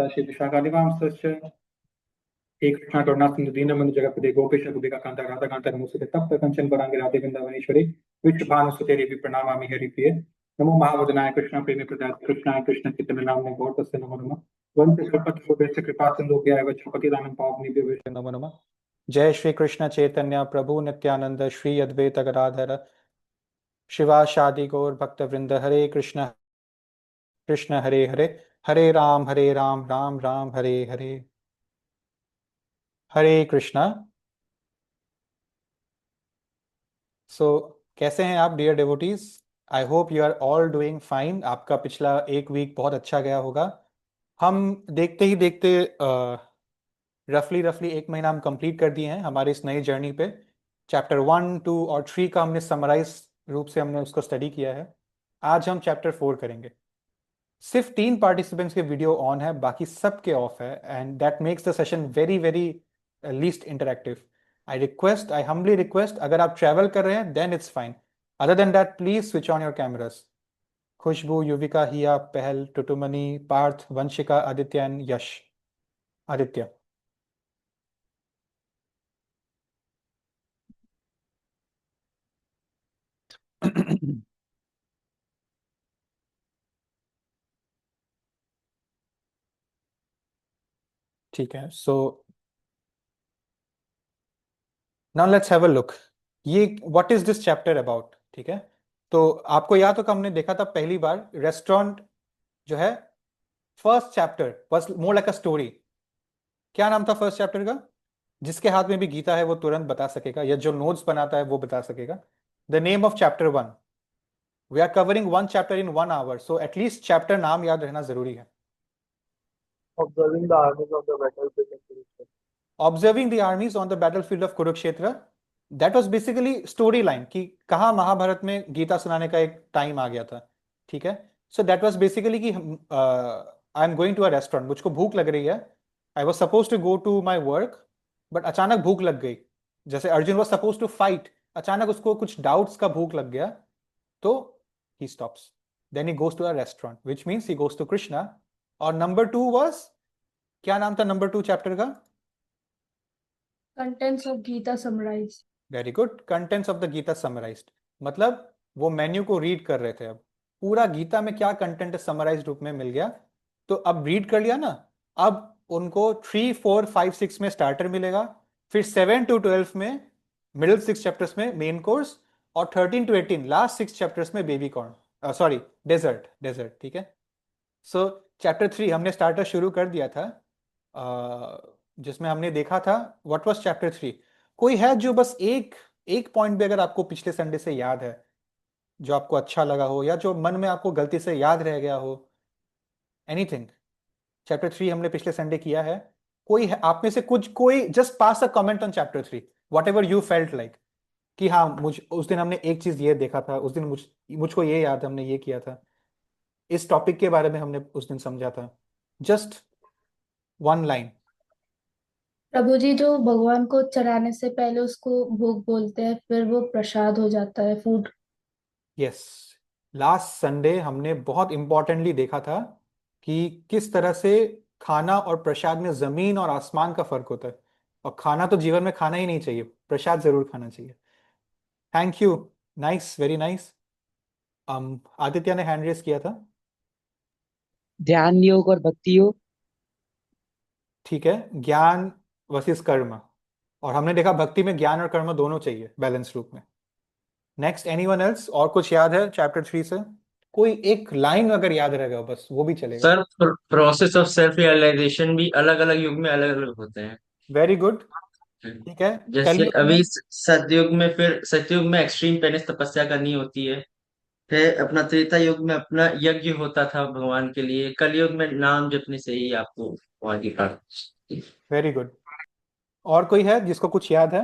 श्रीशाकादिवांसश्च हे कृष्णा करुणा सिंधु दीनबंधु जगत्पते गोपेश गोपिका कांता राधा कांता नमोस्तुते तप्त कंचन वरांगे राधे वृंदावनेश्वरी विश्वभानुसुते देवी प्रणमामि हरिप्रिये नमो महावदनाय कृष्ण प्रेमी प्रदाय कृष्णाय कृष्ण चित्तमे नामने गौरतस्य नमो नमः वंदे कल्पतरुभ्यश्च कृपा सिन्धुभ्यः एव च पतितानां पावनेभ्यो वैष्णवेभ्यो नमो नमः। जय श्री कृष्ण चैतन्य प्रभु नित्यानंद श्री अद्वैत गदाधर शिवासादि गौर भक्त वृंद हरे कृष्ण कृष्ण हरे हरे हरे राम राम राम हरे हरे। हरे कृष्णा। सो कैसे हैं आप dear devotees? I hope you are all doing fine. आपका पिछला एक वीक बहुत अच्छा गया होगा। हम देखते ही देखते रफली एक महीना हम कंप्लीट कर दिए हैं हमारे इस नई जर्नी पे। चैप्टर 1, 2 और 3 का हमने समराइज रूप से हमने उसको स्टडी किया है। आज हम चैप्टर 4 करेंगे। सिर्फ 3 पार्टिसिपेंट्स के वीडियो ऑन है, बाकी सबके ऑफ है, and that makes the session very very least interactive. I humbly request, अगर आप ट्रैवल कर रहे हैं then it's fine, other than that please switch on your cameras. Khushboo, Yuvika, Hiya, Pahal, Tutumoni, Parth, Vanshika, Aditya and Yash. Aditya. ठीक है, so now let's have a look. ये what is this chapter about? ठीक है, तो आपको याद होगा हमने देखा था पहली बार रेस्टोरेंट जो है, first chapter was more like a story. क्या नाम था फर्स्ट चैप्टर का? जिसके हाथ में भी गीता है वो तुरंत बता सकेगा, या जो नोट्स बनाता है वो बता सकेगा। The name of chapter 1। We are covering 1 chapter in 1 hour, so at least chapter नाम याद रहना जरूरी है। Observing the armies on the battlefield of Kurukshetra. Observing the armies on the battlefield of Kurukshetra, that was basically story line कि कहाँ महाभारत में गीता सुनाने का एक टाइम आ गया था। ठीक है, सो दैट वाज बेसिकली कि I am going to a restaurant, मुझको भूख लग रही है। I was suppose to go to my work, but अचानक भूख लग गई। जैसे Arjun was suppose to fight, अचानक उसको कुछ डाउट्स का भूख लग गया, तो he stops, then he goes to a restaurant, which means he goes to Krishna. और नंबर 2 वाज, क्या नाम था नंबर 2 चैप्टर का? Contents of Gita summarize. Very good, contents of the Gita summarized. मतलब वो मेन्यू को रीड कर रहे थे। अब पूरा गीता में क्या कंटेंट है समराइज रूप में मिल गया, तो अब रीड कर लिया ना। अब उनको 3, 4, 5, 6 में स्टार्टर मिलेगा, फिर 7 to 12 में मिडिल 6 चैप्टर्स में मेन कोर्स, और 13 to 18 लास्ट 6 चैप्टर्स में बेबी कॉर्न, सॉरी डेजर्ट। ठीक है, सो चैप्टर 3 हमने स्टार्टर शुरू कर दिया था, जिसमें हमने देखा था व्हाट वाज चैप्टर 3। कोई है जो बस एक एक पॉइंट भी अगर आपको पिछले संडे से याद है, जो आपको अच्छा लगा हो, या जो मन में आपको गलती से याद रह गया हो? एनीथिंग? चैप्टर 3 हमने पिछले संडे किया है। कोई है आप में से कुछ, कोई just pass a comment on chapter 3, what ever you felt like, कि हाँ मुझ उस दिन हमने एक चीज ये देखा था, उस दिन मुझको ये याद, हमने ये किया था, इस टॉपिक के बारे में हमने उस दिन समझा था। Just 1 line. प्रभु जी, जो भगवान को चढ़ाने से पहले उसको भोग बोलते हैं, फिर वो प्रसाद हो जाता है, फूड। यस, लास्ट संडे हमने बहुत इंपॉर्टेंटली देखा था कि किस तरह से खाना और प्रसाद में जमीन और आसमान का फर्क होता है। और खाना तो जीवन में खाना ही नहीं चाहिए, प्रसाद जरूर खाना चाहिए। Thank you, nice, very nice. Aditya ने हैंड रेस किया था। ध्यान योग और भक्ति योग। ठीक है, ज्ञान वर्सेस कर्म, और हमने देखा भक्ति में ज्ञान और कर्म दोनों चाहिए बैलेंस रूप में। Next, anyone else? और कुछ याद है चैप्टर 3 से? कोई एक लाइन अगर याद रह गया हो बस वो भी चलेगा। Sir, process of self realization भी अलग अलग युग में अलग अलग होते हैं। Very good. ठीक है, जैसे कलयुग में? अभी सतयुग में, फिर सतयुग में एक्सट्रीम पेनिस तपस्या करनी होती है। फिर अपना त्रेता युग में अपना यज्ञ होता था भगवान के लिए। कलयुग में नाम जपने से ही आपको भगवान की प्राप्ति। Very good. और कोई है जिसको कुछ याद है?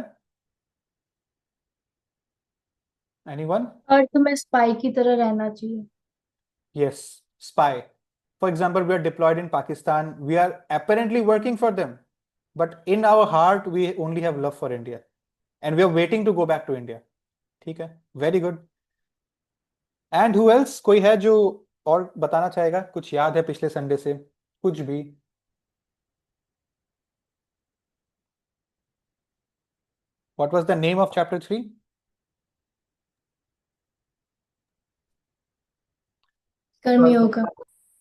एनीवन? अर्थ में स्पाई की तरह रहना चाहिए। Yes, spy. For example, we are deployed in Pakistan. We are apparently working for them, but in our heart, we only have love for India, and we are waiting to go back to India. ठीक है, very good. And who else? कोई है जो और बताना चाहेगा? कुछ याद है पिछले संडे से? कुछ भी? What was the name of chapter 3? कर्म योगा।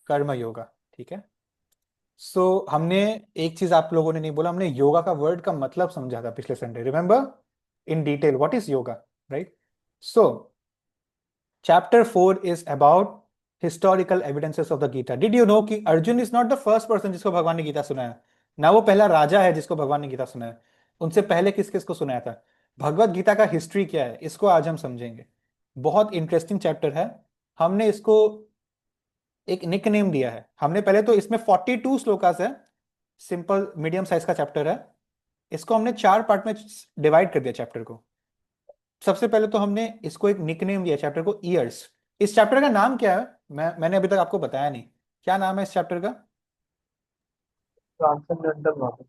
कर्म योगा। ठीक है। सो हमने एक चीज आप लोगों ने नहीं बोला, हमने योगा का वर्ड का मतलब समझा था पिछले Sunday, remember in detail what is yoga, right? So chapter 4 is about historical evidences of the Gita. Did you know कि Arjun is not the first person जिसको भगवान ने गीता सुनाया? ना वो पहला राजा है जिसको भगवान ने गीता सुनाया। उनसे पहले किस किस को सुनाया था? भगवत गीता का हिस्ट्री क्या है, इसको आज हम समझेंगे। बहुत इंटरेस्टिंग चैप्टर है। हमने इसको एक निक नेम दिया है। हमने पहले तो इसमें 42 श्लोकास है, सिंपल मीडियम साइज का चैप्टर है। इसको हमने 4 पार्ट में डिवाइड कर दिया चैप्टर को। सबसे पहले तो हमने इसको एक निकनेम दिया चैप्टर को, ईयर्स। इस चैप्टर का नाम क्या है? मैंने अभी तक आपको बताया नहीं। क्या नाम है इस चैप्टर का? Transcendental knowledge.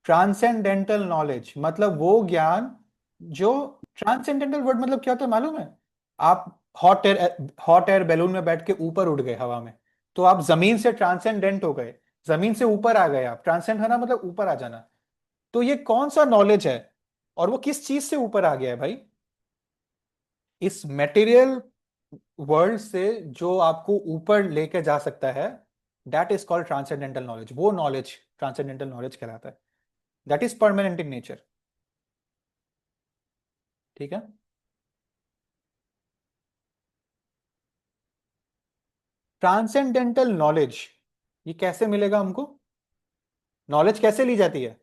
ट्रांसेंडेंटल नॉलेज मतलब वो ज्ञान जो, ट्रांसेंडेंटल वर्ड मतलब क्या होता है मालूम है? आप हॉट एयर बैलून में बैठ के ऊपर उड़ गए हवा में, तो आप जमीन से ट्रांसेंडेंट हो गए, जमीन से ऊपर आ गए आप। ट्रांसेंड होना मतलब ऊपर आ जाना। तो ये कौन सा नॉलेज है और वो किस चीज से ऊपर आ गया है भाई? इस मटेरियल वर्ल्ड से जो आपको ऊपर लेके जा सकता है, that is called transcendental knowledge. वो नॉलेज ट्रांसेंडेंटल नॉलेज कहलाता है। That is permanent in nature. ठीक है। ट्रांसेंडेंटल नॉलेज ये कैसे मिलेगा हमको? नॉलेज कैसे ली जाती है?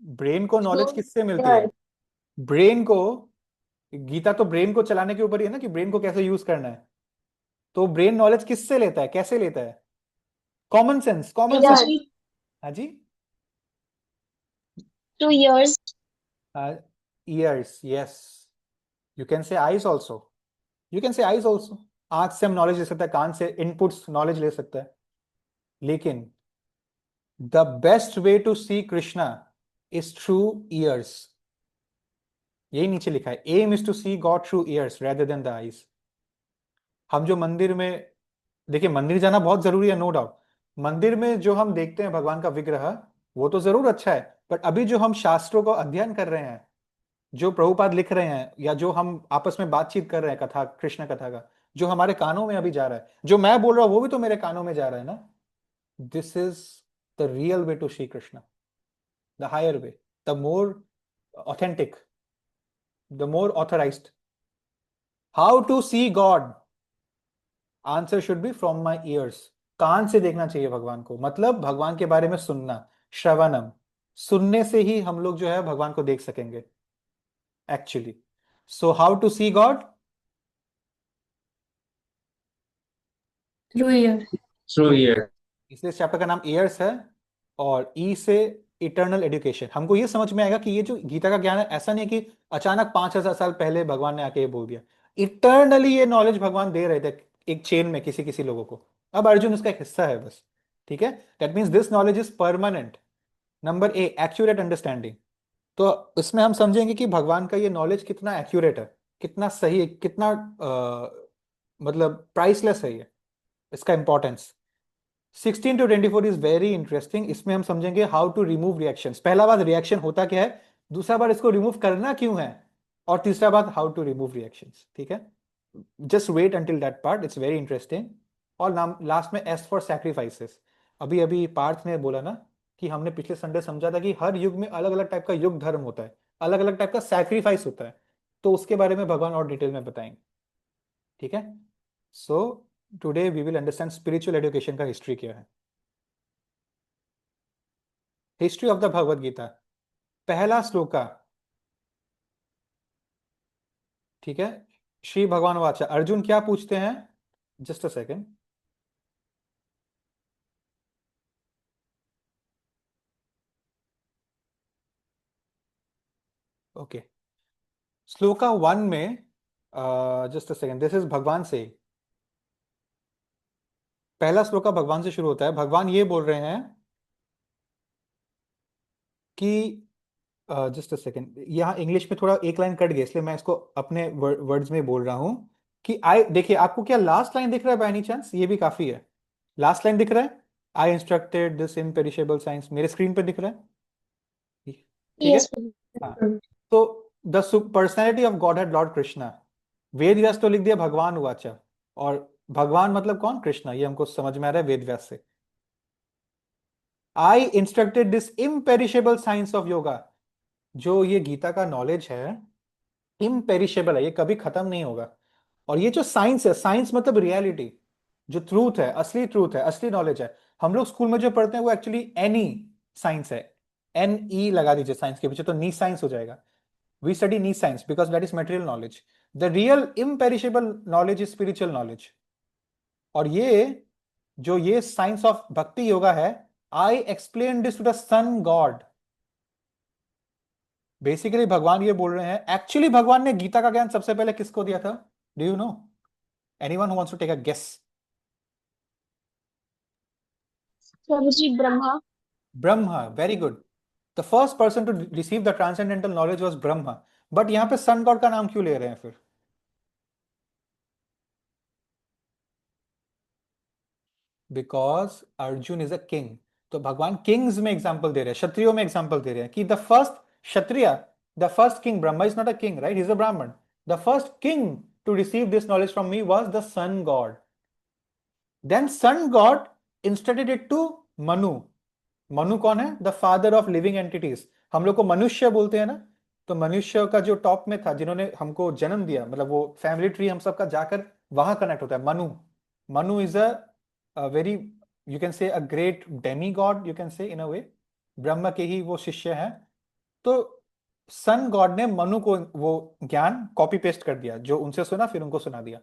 ब्रेन को नॉलेज किससे मिलती है? ब्रेन को, गीता तो ब्रेन को चलाने के ऊपर ही है ना, कि ब्रेन को कैसे यूज करना है। तो ब्रेन नॉलेज किससे लेता है, कैसे लेता है? Common sense, common sense. Actually, हाँ जी। 2 years. Years, yes. You can say eyes also. You can say eyes also. आंख से हम नॉलेज ले सकते हैं, कान से इनपुट्स नॉलेज ले सकते हैं। लेकिन the best way to see Krishna is through ears. यही नीचे लिखा है, aim is to see God through ears rather than the eyes. हम जो मंदिर में, देखिए मंदिर जाना बहुत जरूरी है, नो डाउट। मंदिर में जो हम देखते हैं भगवान का विग्रह, वो तो जरूर अच्छा है। बट अभी जो हम शास्त्रों को अध्ययन कर रहे हैं, जो प्रभुपाद लिख रहे हैं, या जो हम आपस में बातचीत कर रहे हैं कथा, कृष्ण कथा का, जो हमारे कानों में अभी जा रहा है, जो मैं बोल रहा हूं वो भी तो मेरे कानों में जा रहा है ना। This is the real way to Shri Krishna, the higher way, the more authentic, the more authorized. How to see God? Answer should be from my ears. कान से देखना चाहिए भगवान को, मतलब भगवान के बारे में सुनना, श्रवणम। सुनने से ही हम लोग जो है भगवान को देख सकेंगे actually. So how to see God? Through ear. Through ear. इसलिए इस चैप्टर का नाम ईयर्स है। और ई से इटर्नल एजुकेशन। हमको ये समझ में आएगा कि ये जो गीता का ज्ञान है, ऐसा नहीं है कि अचानक 5,000 साल पहले भगवान ने आके ये बोल दिया। इटर्नली ये नॉलेज भगवान दे रहे थे एक चेन में किसी किसी लोगों को। अब अर्जुन उसका एक हिस्सा है बस। ठीक है। That means this knowledge is permanent. Number A, accurate understanding. तो इसमें हम समझेंगे कि भगवान का ये नॉलेज कितना एक्यूरेट है, कितना सही है, कितना मतलब प्राइसलेस है ये, इसका importance. 16 to 24 is very interesting. इसमें हम समझेंगे हाउ टू रिमूव रिएक्शंस। पहला बात रिएक्शन होता क्या है, दूसरा बात इसको रिमूव करना क्यों है, और तीसरा बात हाउ टू रिमूव रिएक्शंस। ठीक है। Just wait until that part, it's very interesting. और नाम लास्ट में एस फॉर सैक्रिफाइसेस। अभी अभी पार्थ ने बोला ना कि हमने पिछले संडे समझा था कि हर युग में अलग अलग टाइप का युग धर्म होता है, अलग अलग टाइप का सैक्रिफाइस होता है। तो उसके बारे में भगवान और डिटेल में बताएंगे। ठीक है। So today we will understand spiritual education का हिस्ट्री क्या है। History of the Bhagavad Gita, पहला श्लोका। ठीक है। श्री भगवान वाचा, अर्जुन क्या पूछते हैं? Just a second. Okay. Shloka 1 में, just a second, this is भगवान से। पहला श्लोका भगवान से शुरू होता है। भगवान ये बोल रहे हैं कि, जस्ट अ सेकेंड, यहाँ इंग्लिश में थोड़ा एक लाइन कट गई, इसलिए मैं इसको अपने वर्ड्स में बोल रहा हूं। कि आई, देखिए आपको क्या लास्ट लाइन दिख रहा है बाय एनी चांस? ये भी काफी है। लास्ट लाइन दिख रहा है, आई इंस्ट्रक्टेड दिस इम्पेरिशेबल साइंस, मेरे स्क्रीन पे दिख रहा है, ठीक है। यस हाँ, प्रभु। तो the personality of Godhead Lord Krishna, Ved Vyas तो लिख दिया भगवान उवाचा, और भगवान मतलब कौन? कृष्णा, ये हमको समझ में आ रहा है वेद व्यास से। I instructed this imperishable science of yoga, जो ये गीता का नॉलेज है इम्पेरिशेबल है, ये कभी खत्म नहीं होगा। और ये जो साइंस है, साइंस मतलब रियलिटी, जो ट्रूथ है, असली ट्रूथ है, असली नॉलेज है। हम लोग स्कूल में जो पढ़ते हैं वो एक्चुअली एनी साइंस है, एन ई लगा दीजिए साइंस के पीछे तो नी साइंस हो जाएगा। We study nescience because that is material knowledge. The real imperishable knowledge is spiritual knowledge. और ये साइंस ऑफ भक्ति योगा है, I explain this to the sun god. Basically भगवान ये बोल रहे हैं, एक्चुअली भगवान ने गीता का ज्ञान सबसे पहले किसको दिया था? Do you know? Anyone who wants to take a guess? प्रभु ji Brahma. Brahma, very good. The first person to receive the transcendental knowledge was Brahma. But यहां पे सन गॉड का नाम क्यों ले रहे हैं फिर? Because Arjun is a king. तो भगवान किंग्स में एग्जांपल दे रहे हैं, क्षत्रियों में एग्जांपल दे रहे हैं कि the first Kshatriya, the first king, Brahma is not a king, right? He is a Brahmin. The first king to receive this knowledge from me was the sun god. Then sun god instructed it to Manu. Manu कौन है? The father of living entities. हम लोग को मनुष्य बोलते हैं ना, तो मनुष्य का जो टॉप में था, जिन्होंने हमको जन्म दिया, मतलब वो फैमिली ट्री हम सबका जाकर वहां कनेक्ट होता है, Manu. Manu is a very, you can say a great Demi God, you can say इन अ वे, ब्रह्म के ही वो शिष्य हैं। तो सन गॉड ने मनु को वो ज्ञान कॉपी पेस्ट कर दिया, जो उनसे सुना फिर उनको सुना दिया।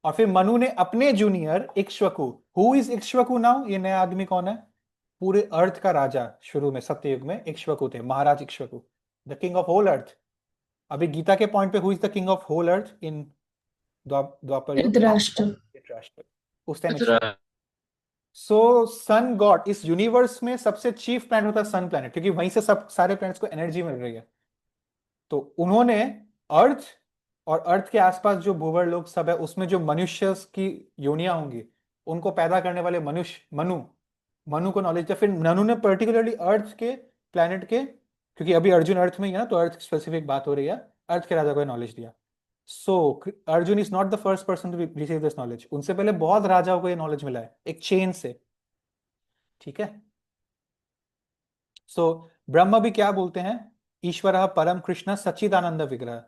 और फिर मनु ने अपने junior Ikshvaku, who is Ikshvaku now? ये नया आदमी कौन है? पूरे अर्थ का राजा, शुरू में सत्ययुग में इक्ष्वाकु थे, Maharaj Ikshvaku, the king of whole earth. अभी गीता के पॉइंट पे who is the king of whole earth in Dwapar Yuga? Dhritarashtra. Dhritarashtra. उस time Dhritarashtra. So sun god, इस यूनिवर्स में सबसे चीफ प्लैनेट होता है सन प्लैनेट, क्योंकि वहीं से सब सारे प्लैनेट्स को एनर्जी मिल रही है। तो उन्होंने अर्थ और अर्थ के आसपास जो भूवर लोग सब है, उसमें जो मनुष्य की योनियां होंगी, उनको पैदा करने वाले मनुष्य मनु, मनु को नॉलेज दिया। फिर मनु ने पर्टिकुलरली अर्थ के प्लैनेट के, क्योंकि अभी अर्जुन अर्थ में ही है ना, तो अर्थ स्पेसिफिक बात हो रही है, अर्थ के राजा को नॉलेज दिया। So Arjun is not the first person to receive this knowledge, उनसे पहले बहुत राजाओं को ये नॉलेज मिला है एक चेन से, ठीक है। सो ब्रह्म भी क्या बोलते हैं? ईश्वर परम कृष्ण सच्चिदानंद विग्रह,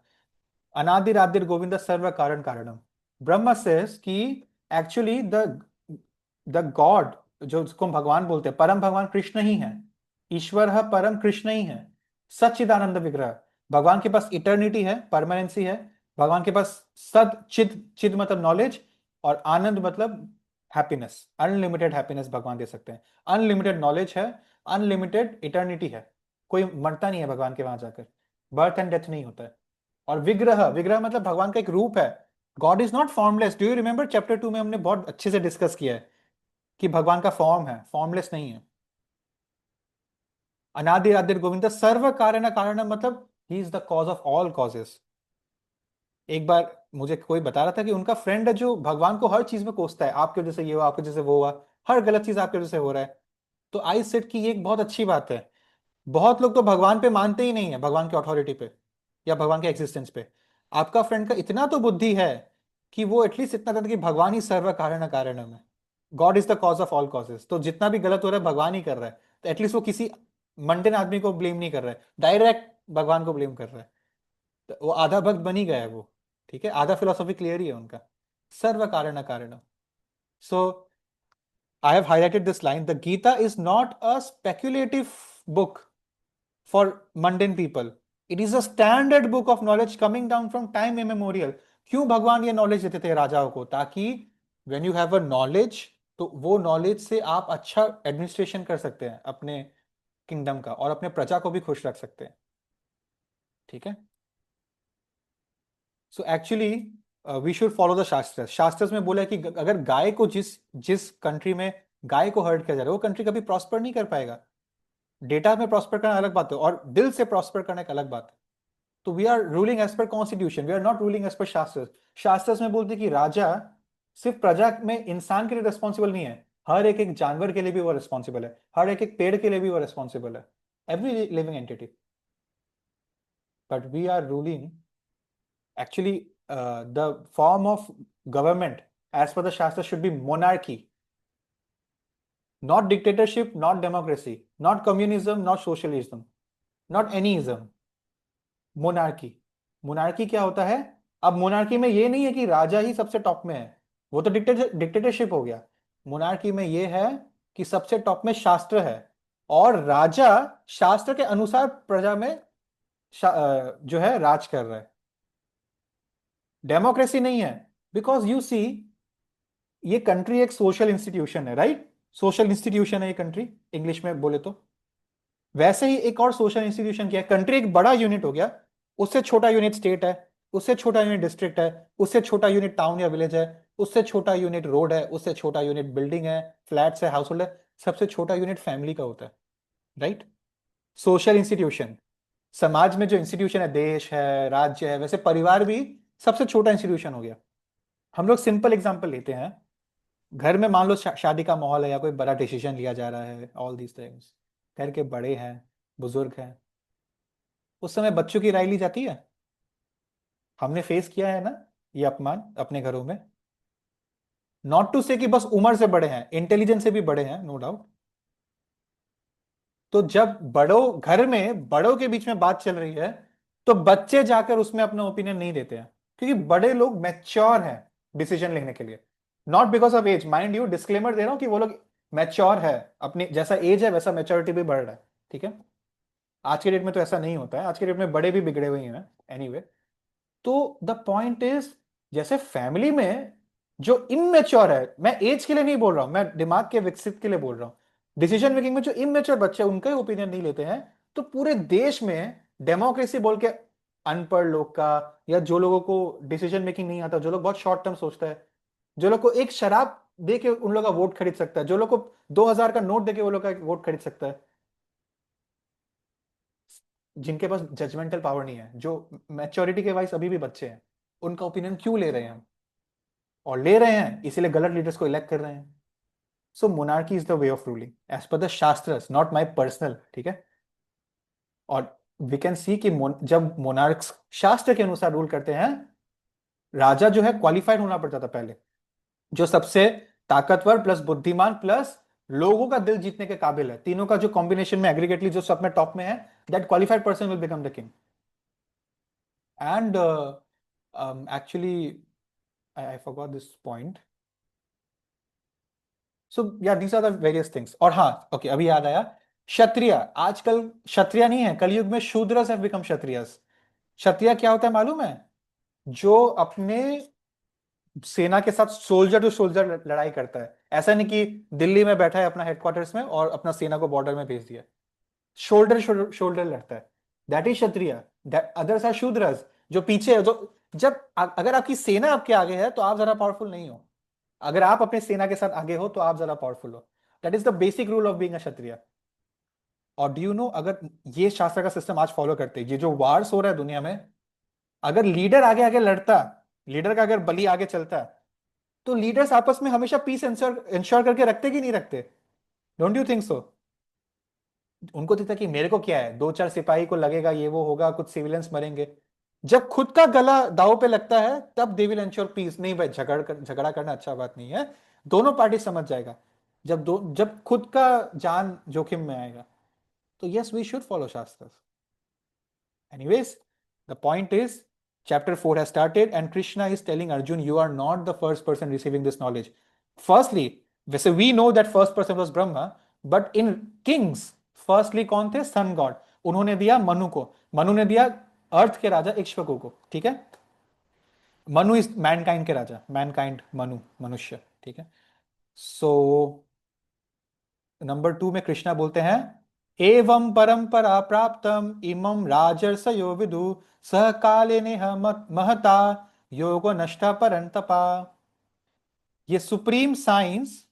अनादिरादिर गोविंद सर्व कारण कारणम। ब्रह्मा सेज कि एक्चुअली द गॉड, जो जिसको हम भगवान बोलते हैं, परम भगवान कृष्ण ही है, ईश्वर परम कृष्ण ही है, सच्चिदानंद विग्रह। भगवान के पास इटर्निटी है, परमानेंसी है, भगवान के पास सद चिद, चिद मतलब नॉलेज, और आनंद मतलब हैप्पीनेस, अनलिमिटेड हैप्पीनेस भगवान दे सकते हैं। अनलिमिटेड नॉलेज है, अनलिमिटेड इटर्निटी है, कोई मरता नहीं है भगवान के वहां जाकर, बर्थ एंड डेथ नहीं होता है। और विग्रह, विग्रह मतलब भगवान का एक रूप है। God is not formless. Do you remember chapter 2 में हमने बहुत अच्छे से डिस्कस किया है कि भगवान का फॉर्म है, फॉर्मलेस नहीं है। अनादि आदिर गोविंद सर्व कारण कारण मतलब he is the cause of all causes. एक बार मुझे कोई बता रहा था कि उनका फ्रेंड है जो भगवान को हर चीज में कोसता है, आपके वजह से ये हुआ, आपके वजह से वो हुआ, हर गलत चीज आपके वजह से हो रहा है। तो आई सेड कि ये एक बहुत अच्छी बात है। बहुत लोग तो भगवान पे मानते ही नहीं है, भगवान की अथॉरिटी पे या भगवान के एक्सिस्टेंस पे। आपका फ्रेंड का इतना तो बुद्धि है कि वो एटलीस्ट इतना था कि भगवान ही सर्व कारण कारणम है, God is the cause of all causes. तो जितना भी गलत हो रहा है भगवान ही कर रहा है, तो एटलीस्ट वो किसी मंडेन आदमी को ब्लेम नहीं कर रहा है, डायरेक्ट भगवान को ब्लेम कर रहा है। तो वो आधा भक्त बन ही गया है वो, ठीक है, आधा फिलोसॉफी क्लियर ही है उनका, सर्व कारण कारणम। So I have highlighted this line, the Gita is not a speculative book for mundane people. It is a standard book of knowledge coming down from time immemorial. क्यों भगवान ये नॉलेज देते थे राजाओं को? ताकि when you have a knowledge, तो वो नॉलेज से आप अच्छा एडमिनिस्ट्रेशन कर सकते हैं अपने किंगडम का, और अपने प्रजा को भी खुश रख सकते हैं, ठीक है। So actually we should follow the shastra. शास्त्र में बोला है कि अगर गाय को जिस जिस कंट्री में गाय को हर्ट किया जा रहा है, वो कंट्री कभी प्रॉस्पर नहीं कर पाएगा। डेटा में प्रॉस्पर करना अलग बात है, और दिल से प्रॉस्पर करना एक अलग बात है। तो we are ruling as per constitution, we are not ruling as per shastra. शास्त्र में बोलते कि राजा सिर्फ प्रजा में इंसान के लिए रिस्पॉन्सिबल नहीं है, हर एक एक जानवर के लिए भी वो रिस्पॉन्सिबल है, हर एक एक पेड़ के लिए भी वो रिस्पॉन्सिबल है, every living entity. But we are ruling actually the form of government as per the shastra should be monarchy, not dictatorship, not democracy, not communism, not socialism, not anyism, monarchy। monarchy क्या होता है? अब monarchy में ये नहीं है कि राजा ही सबसे टॉप में है, वो तो डिक्टेटरशिप हो गया। monarchy में ये है कि सबसे टॉप में शास्त्र है और राजा शास्त्र के अनुसार प्रजा में जो है राज कर रहा है। डेमोक्रेसी नहीं है, बिकॉज यू सी ये कंट्री एक सोशल इंस्टीट्यूशन है, राइट? सोशल इंस्टीट्यूशन है ये कंट्री, इंग्लिश में बोले तो। वैसे ही एक और सोशल इंस्टीट्यूशन क्या है? कंट्री एक बड़ा यूनिट हो गया, उससे छोटा यूनिट स्टेट है, उससे छोटा यूनिट डिस्ट्रिक्ट है, उससे छोटा यूनिट टाउन या विलेज है, उससे छोटा यूनिट रोड है, उससे छोटा यूनिट बिल्डिंग है, फ्लैट्स है, हाउस होल्ड है, सबसे छोटा यूनिट फैमिली का होता है, राइट? सोशल इंस्टीट्यूशन, समाज में जो इंस्टीट्यूशन है, देश है, राज्य है, वैसे परिवार भी सबसे छोटा इंस्टीट्यूशन हो गया। हम लोग सिंपल एग्जांपल लेते हैं, घर में मान लो शादी का माहौल है या कोई बड़ा डिसीजन लिया जा रहा है, ऑल दीज थिंग्स, घर के बड़े हैं, बुजुर्ग हैं, उस समय बच्चों की राय ली जाती है। हमने फेस किया है ना ये अपमान अपने घरों में। नॉट टू से कि बस उम्र से बड़े हैं, इंटेलिजेंस से भी बड़े हैं, नो डाउट। तो जब बड़ों घर में बड़ों के बीच में बात चल रही है तो बच्चे जाकर उसमें अपना ओपिनियन नहीं देते हैं, क्योंकि बड़े लोग मैच्योर हैं डिसीजन लेने के लिए। Not because of age, mind you, disclaimer दे रहा हूं कि वो लोग मैच्योर है, अपनी जैसा एज है वैसा मैच्योरिटी भी बढ़ रहा है, ठीक है? आज के डेट में तो ऐसा नहीं होता है, आज के डेट में बड़े भी बिगड़े हुए हैं एनीवे। तो द पॉइंट इज, जैसे फैमिली में जो इमेच्योर है, मैं एज के लिए नहीं बोल रहा हूं, मैं दिमाग के विकसित के लिए बोल रहा हूं, डिसीजन मेकिंग में जो इमेच्योर बच्चे उनका ही ओपिनियन नहीं लेते हैं, तो पूरे देश में डेमोक्रेसी बोल के अनपढ़ लोग का, या जो लोगों को डिसीजन मेकिंग नहीं आता, जो लोग बहुत शॉर्ट टर्म सोचता है, जो लोग को एक शराब दे के उन लोग का वोट खरीद सकता है, जो लोग को 2000 का नोट दे के वो लोग का वोट खरीद सकता है, जिनके पास जजमेंटल पावर नहीं है, जो मैच्योरिटी के वाइज अभी भी बच्चे हैं, उनका ओपिनियन क्यों ले रहे हैं हम? और ले रहे हैं इसीलिए गलत लीडर्स को इलेक्ट कर रहे हैं। So monarchy is the way of ruling as per the shastras, not my personal, ठीक है? और वी कैन सी कि जब मोनार्क्स शास्त्र के अनुसार रूल करते हैं, राजा जो है क्वालिफाइड होना पड़ता था पहले, जो सबसे ताकतवर प्लस बुद्धिमान प्लस लोगों का दिल जीतने के काबिल है, तीनों का जो कॉम्बिनेशन में एग्रीगेटली जो सब में टॉप में है, that qualified person will become the king. And actually I forgot this point. So yeah, these are the various things. और हाँ, ओके, अभी याद आया, क्षत्रिय, आजकल क्षत्रिय नहीं है, कलयुग में शूद्रस हैव बिकम क्षत्रियस। क्षत्रिय क्या होता है मालूम है? जो अपने सेना के साथ सोल्जर टू सोल्जर लड़ाई करता है। ऐसा नहीं कि दिल्ली में बैठा है अपना हेडक्वार्टर्स में और अपना सेना को बॉर्डर में भेज दिया, शोल्डर शोल्डर लड़ता है, that is kshatriya. Others are shudras, जो पीछे है, जो जब अगर आपकी सेना आपके आगे है तो आप जरा पावरफुल नहीं हो, अगर आप अपने सेना के साथ आगे हो तो आप जरा पावरफुल हो। That is the basic rule of being a kshatriya. और डू यू नो, अगर ये शास्त्र का सिस्टम आज फॉलो करते, ये जो वार्स हो रहा है दुनिया में, अगर लीडर आगे आगे लड़ता, लीडर का अगर बलि आगे चलता, तो लीडर्स आपस में हमेशा पीस इंश्योर करके रखते कि नहीं रखते? Don't you think so? उनको दिखता कि मेरे को क्या है, दो चार सिपाही को लगेगा, ये वो होगा, कुछ सिविलियंस मरेंगे। जब खुद का गला दांव पे लगता है तब दे विल एंश्योर पीस। नहीं भाई, झगड़ा करना अच्छा बात नहीं है, दोनों पार्टी समझ जाएगा जब खुद का जान जोखिम में आएगा। तो यस, वी शुड फॉलो शास्त्र। Anyways, the point is, chapter 4 has started and Krishna is telling Arjun, you are not the first person receiving this knowledge. Firstly, we know that first person was Brahma, but in kings, firstly कौन थे? Sun God. उन्होंने दिया मनु को, मनु ने दिया अर्थ के राजा इक्ष्वाकु को, ठीक है? मनु इज मैनकाइंड के राजा, मैनकाइंड मनु, मनुष्य, ठीक है? सो नंबर 2 में कृष्णा बोलते हैं, एवं परंपरा प्राप्तम इमं राजर्षयो विदु सह काले नेह महता योगो नष्टा परंतपा। ये supreme science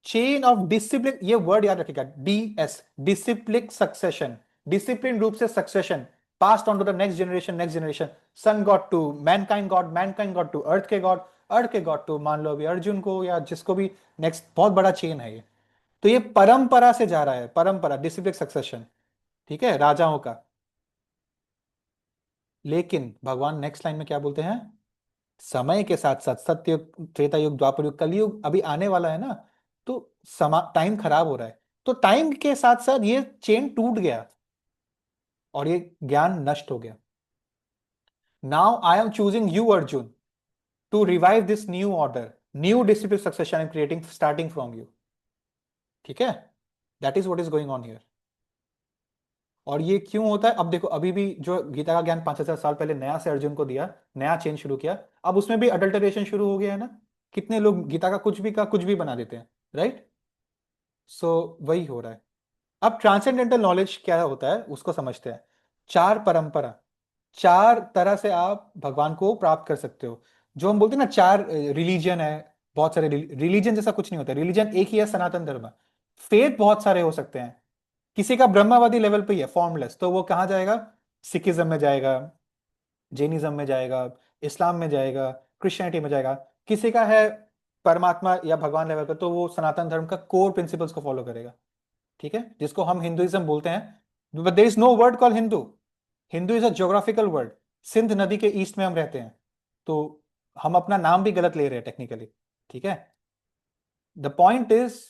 chain of discipline, ये वर्ड याद रखिएगा, DS, डिसिप्लिन सक्सेशन, डिसिप्लिन रूप से succession passed on to the next generation. Sun god to mankind god to earth के god to मान लो अभी अर्जुन को या जिसको भी नेक्स्ट, बहुत बड़ा चेन है ये। तो ये परंपरा से जा रहा है, परंपरा, डिसिप्लिक सक्सेशन, ठीक है, राजाओं का। लेकिन भगवान नेक्स्ट लाइन में क्या बोलते हैं, समय के साथ साथ सत्य युग, त्रेता युग, द्वापर युग, कलयुग अभी आने वाला है ना, तो टाइम खराब हो रहा है, तो टाइम के साथ साथ ये चेन टूट गया और ये ज्ञान नष्ट हो गया। Now I am choosing you Arjun to revive this new order, new discipline succession I am creating starting from you, ठीक है, that is what is going on here. और ये क्यों होता है, अब देखो अभी भी जो गीता का ज्ञान 5,000 साल पहले नया से अर्जुन को दिया, नया चेंज शुरू किया, अब उसमें भी अडल्टरेशन शुरू हो गया है ना, कितने लोग गीता का कुछ भी बना देते हैं, राइट। सो वही हो रहा है। अब ट्रांसेंडेंटल नॉलेज क्या होता है उसको समझते हैं। चार परंपरा, चार तरह से आप भगवान को प्राप्त कर सकते हो। जो हम बोलते हैं ना चार रिलीजन है, बहुत सारे रिलीजन जैसा कुछ नहीं होता, रिलीजन एक ही है, सनातन धर्म। फेथ बहुत सारे हो सकते हैं, किसी का ब्रह्मवादी लेवल पे ही है, फॉर्मलेस, तो वो कहाँ जाएगा, सिखिज्म में जाएगा, जैनिज्म में जाएगा, इस्लाम में जाएगा, क्रिश्चियनिटी में जाएगा। किसी का है परमात्मा या भगवान लेवल पे, तो वो सनातन धर्म का कोर प्रिंसिपल्स को फॉलो करेगा, ठीक है, जिसको हम हिंदुइज्म बोलते हैं। But there is no word call Hindu, Hindu is a geographical word. Sindh नदी के ईस्ट में हम रहते हैं, तो हम अपना नाम भी गलत ले रहे हैं टेक्निकली, ठीक है। The point is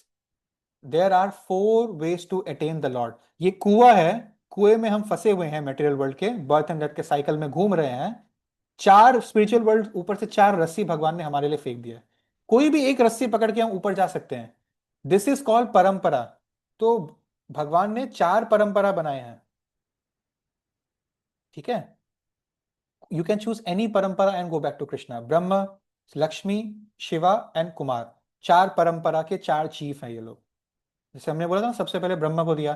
there are 4 ways to attain the lord. ये कुआं है, कुएं में हम फंसे हुए हैं, मटेरियल वर्ल्ड के बर्थ एंड डेथ के साइकिल में घूम रहे हैं। 4 स्पिरिचुअल वर्ल्ड, ऊपर से 4 रस्सी भगवान ने हमारे लिए फेंक दिया है, कोई भी एक रस्सी पकड़ के हम ऊपर जा सकते हैं। दिस इज कॉल्ड परंपरा। तो भगवान ने 4 परंपरा बनाए हैं, ठीक है। You can choose any parampara and go back to Krishna. Brahma, Lakshmi, Shiva and Kumar, 4 परंपरा के 4 चीफ हैं ये लोग। जैसे हमने बोला था ना, सबसे पहले ब्रह्मा को दिया,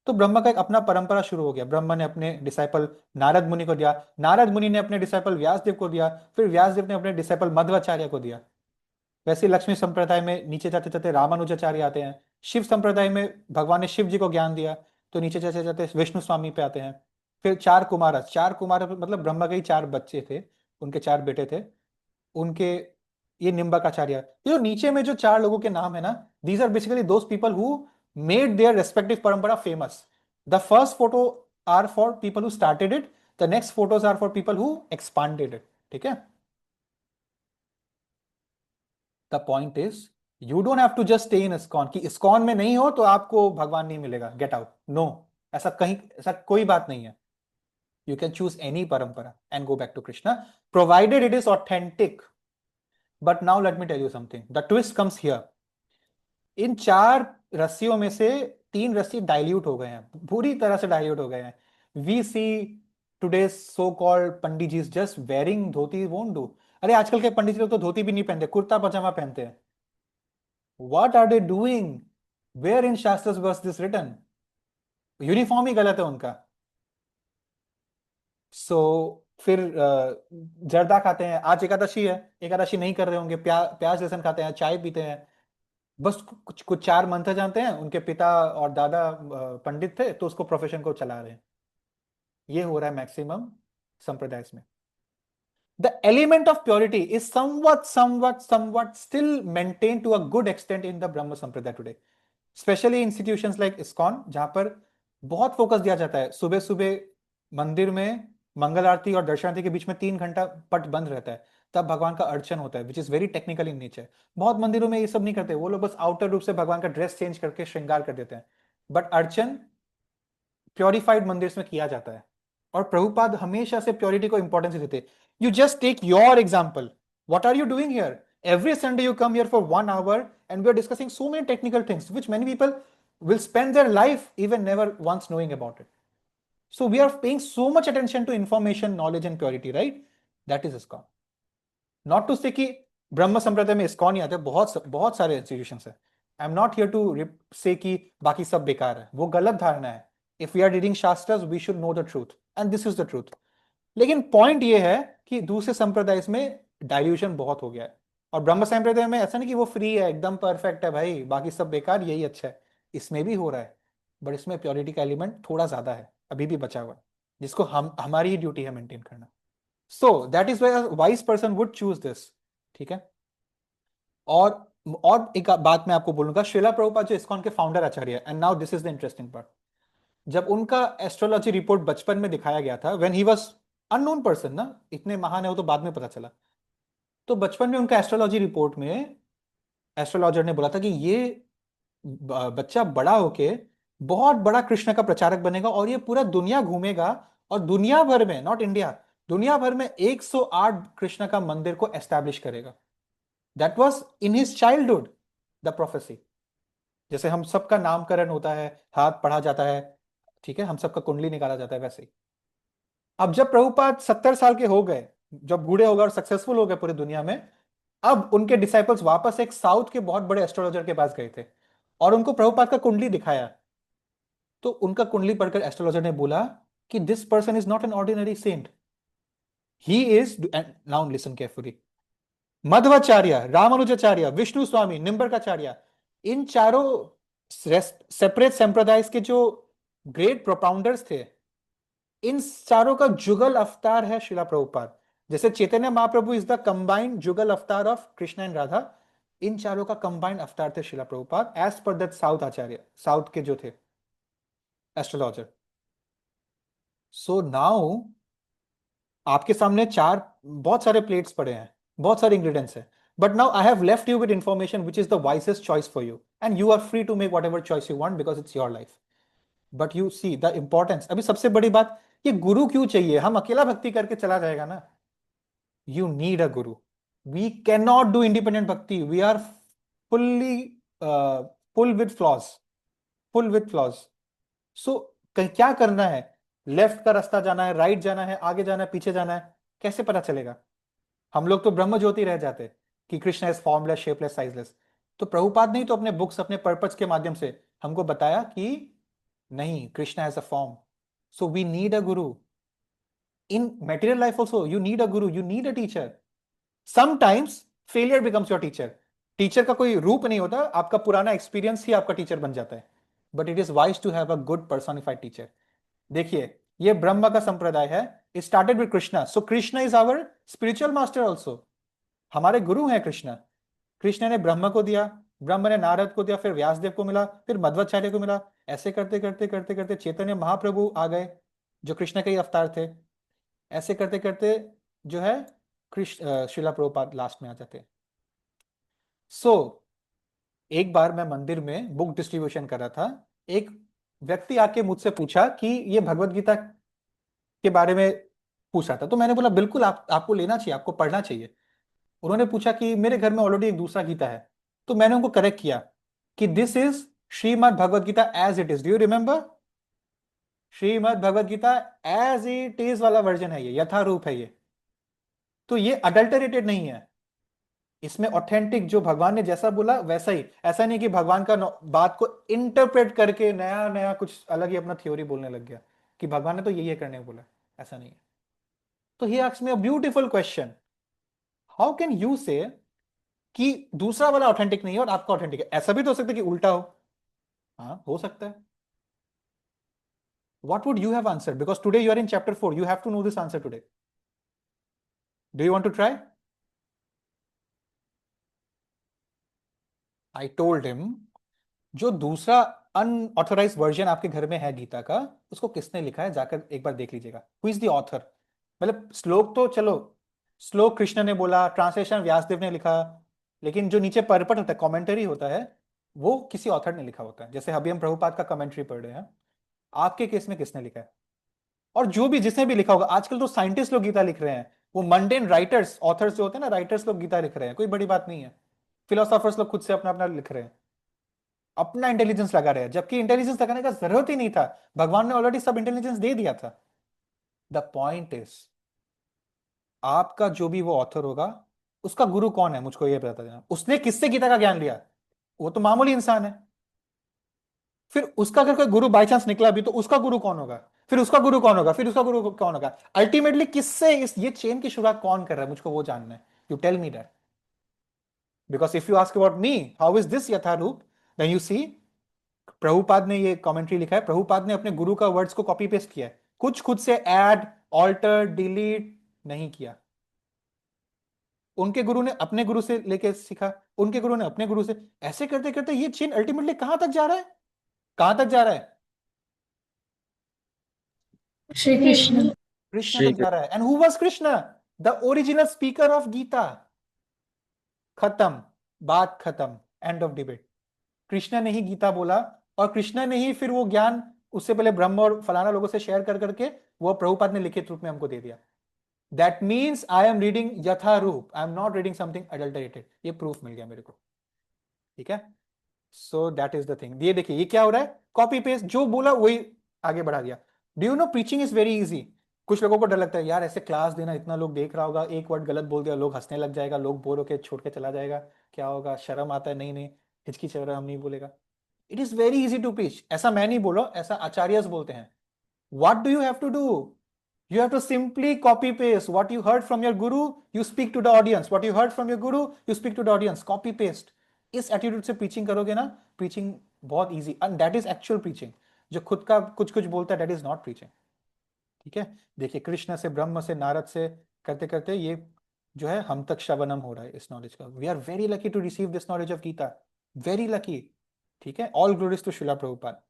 तो ब्रह्मा का एक अपना परंपरा शुरू हो गया। ब्रह्मा ने अपने डिसाइपल नारद मुनि को दिया, नारद मुनि ने अपने डिसाइपल व्यासदेव को दिया, फिर व्यासदेव ने अपने डिसाइपल मध्वाचार्य को दिया। वैसे लक्ष्मी संप्रदाय में नीचे जाते जाते रामानुजाचार्य आते हैं। शिव संप्रदाय में भगवान ने शिव जी को ज्ञान दिया, तो नीचे जाते जाते विष्णु स्वामी पे आते हैं। फिर 4 कुमार, 4 कुमार मतलब ब्रह्मा के ही 4 बच्चे थे, उनके 4 बेटे थे उनके, ये निम्बकाचार्य। ये जो नीचे में जो 4 लोगों के नाम है ना, these are basically those people who made their respective parampara famous. The first photo are for people who started it, the next photos are for people who expanded it, ठीक है। The point is you don't have to just stay in ISKCON, कि ISKCON में नहीं हो तो आपको भगवान नहीं मिलेगा, गेट आउट, नो, ऐसा कहीं, ऐसा कोई बात नहीं है। You can choose any parampara and go back to Krishna, provided it is authentic. But now let me tell you something, the twist comes here. इन 4 रस्सियों में से 3 रस्सी डाइल्यूट हो गए हैं, पूरी तरह से डाइल्यूट हो गए हैं। We see today so called pandit ji just wearing dhoti won't do. अरे आजकल के पंडित जी लोग तो धोती भी नहीं पहनते, कुर्ता पजामा पहनते हैं। What are they doing, where in shastras was this written? Uniform ही गलत है उनका। सो फिर जर्दा खाते हैं, आज एकादशी है, एकादशी नहीं कर रहे होंगे, प्याज लहसुन खाते हैं, चाय पीते हैं, बस कुछ कुछ 4 मंत्र जानते हैं, उनके पिता और दादा पंडित थे, तो उसको प्रोफेशन को चला रहे हैं। ये हो रहा है मैक्सिमम संप्रदाय में। The element of purity is somewhat still maintained to a good extent in the Brahma Sampradaya today, especially institutions like ISKCON, जहां पर बहुत फोकस दिया जाता है। सुबह सुबह मंदिर में मंगल आरती और दर्शन आरती के बीच में 3 घंटा पट बंद रहता है, तब भगवान का अर्चन होता है, which is very technical in nature. बहुत मंदिरों में ये सब नहीं करते, वो लोग बस आउटर रूप से भगवान का ड्रेस चेंज करके श्रृंगार कर देते हैं, बट अर्चन प्योरिफाइड मंदिर में किया जाता है। और प्रभुपाद हमेशा से प्योरिटी को इंपॉर्टेंस देते। You just take your example, what are you doing here? Every Sunday you come here for 1 hour and we are discussing so many technical things which many people will spend their life even never once knowing about it. So we are paying so much attention to information, knowledge and purity, right? That is ISKCON. Not to say कि ब्रह्म संप्रदाय में ISKCON ही आते हैं, बहुत सारे institutions है। I am not here to say कि बाकी सब बेकार है, वो गलत धारणा है। If we are reading shastras we should know the truth and this is the truth. लेकिन पॉइंट ये है कि दूसरे संप्रदाय में डाइल्यूशन बहुत हो गया है, और ब्रह्म संप्रदाय में ऐसा नहीं कि वो फ्री है, एकदम परफेक्ट है भाई, बाकी सब बेकार, यही अच्छा है। इसमें भी हो रहा है, बट इसमें प्योरिटी का एलिमेंट थोड़ा ज्यादा है, अभी भी बचा हुआ है। जिसको हमारी ही ड्यूटी है मेंटेन करना। So that is why wise person would choose this. ठीक है। और एक बात मैं आपको बोलूंगा, श्रीला प्रभुपाद जो इस्कॉन के फाउंडर आचार्य है, and now this is the interesting part, जब उनका एस्ट्रोलॉजी रिपोर्ट बचपन में दिखाया गया था, when he was unknown person ना, इतने महान है वो तो बाद में पता चला, तो बचपन में उनका एस्ट्रोलॉजी रिपोर्ट में एस्ट्रोलॉजर ने बोला था कि ये बच्चा बड़ा होके बहुत बड़ा कृष्ण का प्रचारक बनेगा और ये पूरा दुनिया घूमेगा और दुनिया भर में, नॉट इंडिया, दुनिया भर में 108 कृष्ण का मंदिर को एस्टैब्लिश करेगा। That was in his childhood the prophecy. जैसे हम सबका नामकरण होता है, हाथ पढ़ा जाता है, ठीक है, हम सबका कुंडली निकाला जाता है, वैसे ही अब जब प्रभुपाद 70 साल के हो गए, जब बूढ़े हो गए और सक्सेसफुल हो गए पूरी दुनिया में, अब उनके डिसाइपल्स वापस एक साउथ के बहुत बड़े एस्ट्रोलॉजर के पास गए थे और उनको प्रभुपाद का कुंडली दिखाया। तो उनका कुंडली पढ़कर एस्ट्रोलॉजर ने बोला कि this person is not an ordinary saint, he is, now listen carefully, Madhvacharya, Ramanujacharya, Vishnu Swami, Nimbarkacharya, इन चारों सेपरेट संप्रदाय के जो ग्रेट प्रोपाउंडर्स थे, इन चारों का जुगल अवतार है शिला प्रभुपाद। जैसे Chaitanya Mahaprabhu is the combined jugal avatar of Krishna and Radha, इन चारों का कंबाइंड अवतार थे Shrila Prabhupada, as per that south acharya, south के जो थे एस्ट्रोलॉजर। सो नाउ आपके सामने चार बहुत सारे प्लेट्स पड़े हैं, बहुत सारे इंग्रेडिएंट्स हैं, but now I have left you with information which is the wisest choice for you, and you are free to make whatever choice you want because it's your life. But you see the importance, अभी सबसे बड़ी बात, ये गुरु क्यों चाहिए? हम अकेला भक्ति करके चला जाएगा ना। You need a guru. We cannot do independent bhakti. We are fully full with flaws. Full with flaws. So क्या करना है? लेफ्ट का रास्ता जाना है, राइट जाना है, आगे जाना है, पीछे जाना है, कैसे पता चलेगा? हम लोग तो ब्रह्म ज्योति रह जाते कि कृष्ण इज फॉर्मलेस, शेपलेस, साइजलेस। तो प्रभुपाद ने तो अपने बुक्स, अपने पर्पस के माध्यम से हमको बताया कि नहीं, Krishna has a form. So we need a guru. In material life also, you need a guru, you need a teacher. Sometimes failure becomes your teacher. Teacher का कोई रूप नहीं होता, आपका पुराना एक्सपीरियंस ही आपका टीचर बन जाता है। But it is wise to have a good personified teacher. देखिए, ये ब्रह्म का संप्रदाय है, it started with Krishna, so Krishna is our spiritual master also. हमारे गुरु हैं कृष्णा। कृष्ण ने ब्रह्म को दिया, ब्रह्म ने नारद को दिया, फिर व्यासदेव को मिला, फिर मध्वाचार्य को मिला, ऐसे करते करते करते करते चैतन्य महाप्रभु आ गए जो कृष्ण के ही अवतार थे। ऐसे करते करते जो है कृष्ण शिला प्रभुपाद लास्ट में आ जाते हैं। सो एक बार मैं मंदिर में बुक डिस्ट्रीब्यूशन कर रहा था, एक व्यक्ति आके मुझसे पूछा कि ये भगवत गीता के बारे में पूछ रहा था। तो मैंने बोला बिल्कुल आपको लेना चाहिए, आपको पढ़ना चाहिए। उन्होंने पूछा कि मेरे घर में ऑलरेडी एक दूसरा गीता है। तो मैंने उनको करेक्ट किया कि this is Shrimad Bhagavad Gita as it is. Do you remember? Shrimad Bhagavad Gita as it is वाला वर्जन है, ये यथारूप है ये। तो ये अडल्टरेटेड नहीं है, इसमें ऑथेंटिक जो भगवान ने जैसा बोला वैसा ही। ऐसा नहीं कि भगवान का बात को इंटरप्रेट करके नया नया कुछ अलग ही अपना थ्योरी बोलने लग गया कि भगवान ने तो यही करने को बोला, ऐसा नहीं है। तो he asked me a beautiful question, how can you से कि दूसरा वाला ऑथेंटिक नहीं है और आपका ऑथेंटिक है? ऐसा भी तो हो सकता है कि उल्टा हो। हाँ, हो सकता है। what would you have answered? Because today you are in chapter 4, you have to know this answer today. Do you want to try? I told him, जो दूसरा अनऑथोराइज वर्जन आपके घर में है गीता का, उसको किसने लिखा है जाकर एक बार देख लीजिएगा। Who is the author? मतलब श्लोक तो चलो, श्लोक कृष्ण ने बोला, ट्रांसलेशन व्यासदेव ने लिखा, लेकिन जो नीचे परपट होता है, कमेंटरी होता है, वो किसी ऑथर ने लिखा होता है। जैसे अभी हम प्रभुपाद का कमेंट्री पढ़ रहे हैं, आपके केस में किसने लिखा है? और जो भी जिसने भी लिखा होगा, आजकल तो साइंटिस्ट लोग गीता लिख रहे हैं, वो मंडेन राइटर्स, ऑथर्स जो होते हैं ना, राइटर्स लोग गीता लिख रहे हैं, कोई बड़ी बात नहीं है। फिलोसोफर्स लोग खुद से अपना अपना लिख रहे हैं, अपना इंटेलिजेंस लगा रहे हैं, जबकि इंटेलिजेंस लगाने का जरूरत ही नहीं था, भगवान ने ऑलरेडी सब इंटेलिजेंस दे दिया था। द पॉइंट इज, आपका जो भी वो ऑथर होगा, उसका गुरु कौन है मुझको ये बता देना। उसने किससे गीता का ज्ञान लिया? वो तो मामूली इंसान है। फिर उसका अगर कोई गुरु बाई चांस निकला भी, तो उसका गुरु कौन होगा? फिर उसका गुरु कौन होगा? फिर उसका गुरु कौन होगा? अल्टीमेटली किससे ये चेन की शुरुआत कौन कर रहा है, मुझको वो जानना है। You tell me that, because if you ask about me how is this Yatharup, then you see Prabhupada ने ये कमेंट्री लिखा है, प्रभुपाद ने अपने गुरु का वर्ड्स को कॉपी पेस्ट किया है, कुछ खुद से ऐड, ऑल्टर, डिलीट नहीं किया। उनके गुरु ने अपने गुरु से लेके सीखा, उनके गुरु ने अपने गुरु से, ऐसे करते करते ये चेन अल्टीमेटली कहां तक जा रहा है? कहां तक जा रहा है? श्री कृष्ण। कृष्ण श्री तक जा रहा है। And who was Krishna? The original speaker of Gita. खत्म, बात खत्म, एंड ऑफ डिबेट। कृष्ण ने ही गीता बोला, और कृष्ण ने ही फिर वो ज्ञान उससे पहले ब्रह्म और फलाना लोगों से शेयर कर करके वो प्रभुपाद ने लिखित रूप में हमको दे दिया। That means I am reading यथा रूप, आई am not reading something adulterated. ये प्रूफ मिल गया मेरे को, ठीक है। So that is the thing. ये देखिए ये क्या हो रहा है, कॉपी पेस्ट, जो बोला वही आगे बढ़ा दिया। Do you no preaching is very easy. कुछ लोगों को डर लगता है यार ऐसे क्लास देना, इतना लोग देख रहा होगा, एक वर्ड गलत बोल दिया लोग हंसने लग जाएगा, लोग बोर होकर छोड़ के चला जाएगा, क्या होगा, शर्म आता है, नहीं नहीं हिचकी चल रहा है, हम नहीं बोलेगा। It is very easy to preach. ऐसा मैं नहीं बोलो, ऐसा आचार्यस बोलते हैं। What do you have to do? You have to simply copy paste what you heard from your guru, you speak to the audience. What you heard from your guru, you speak to the audience. Copy paste. इस attitude से preaching करोगे ना, preaching बहुत easy, and that is actual preaching. जो खुद का कुछ कुछ बोलता है, दैट इज नॉट प्रीचिंग, ठीक है। देखिए कृष्ण से, ब्रह्म से, नारद से करते करते ये जो है हम तक श्रवणम हो रहा है इस नॉलेज का। We are very lucky to receive this knowledge of Gita, very lucky, ठीक है। All glories to Srila Prabhupada.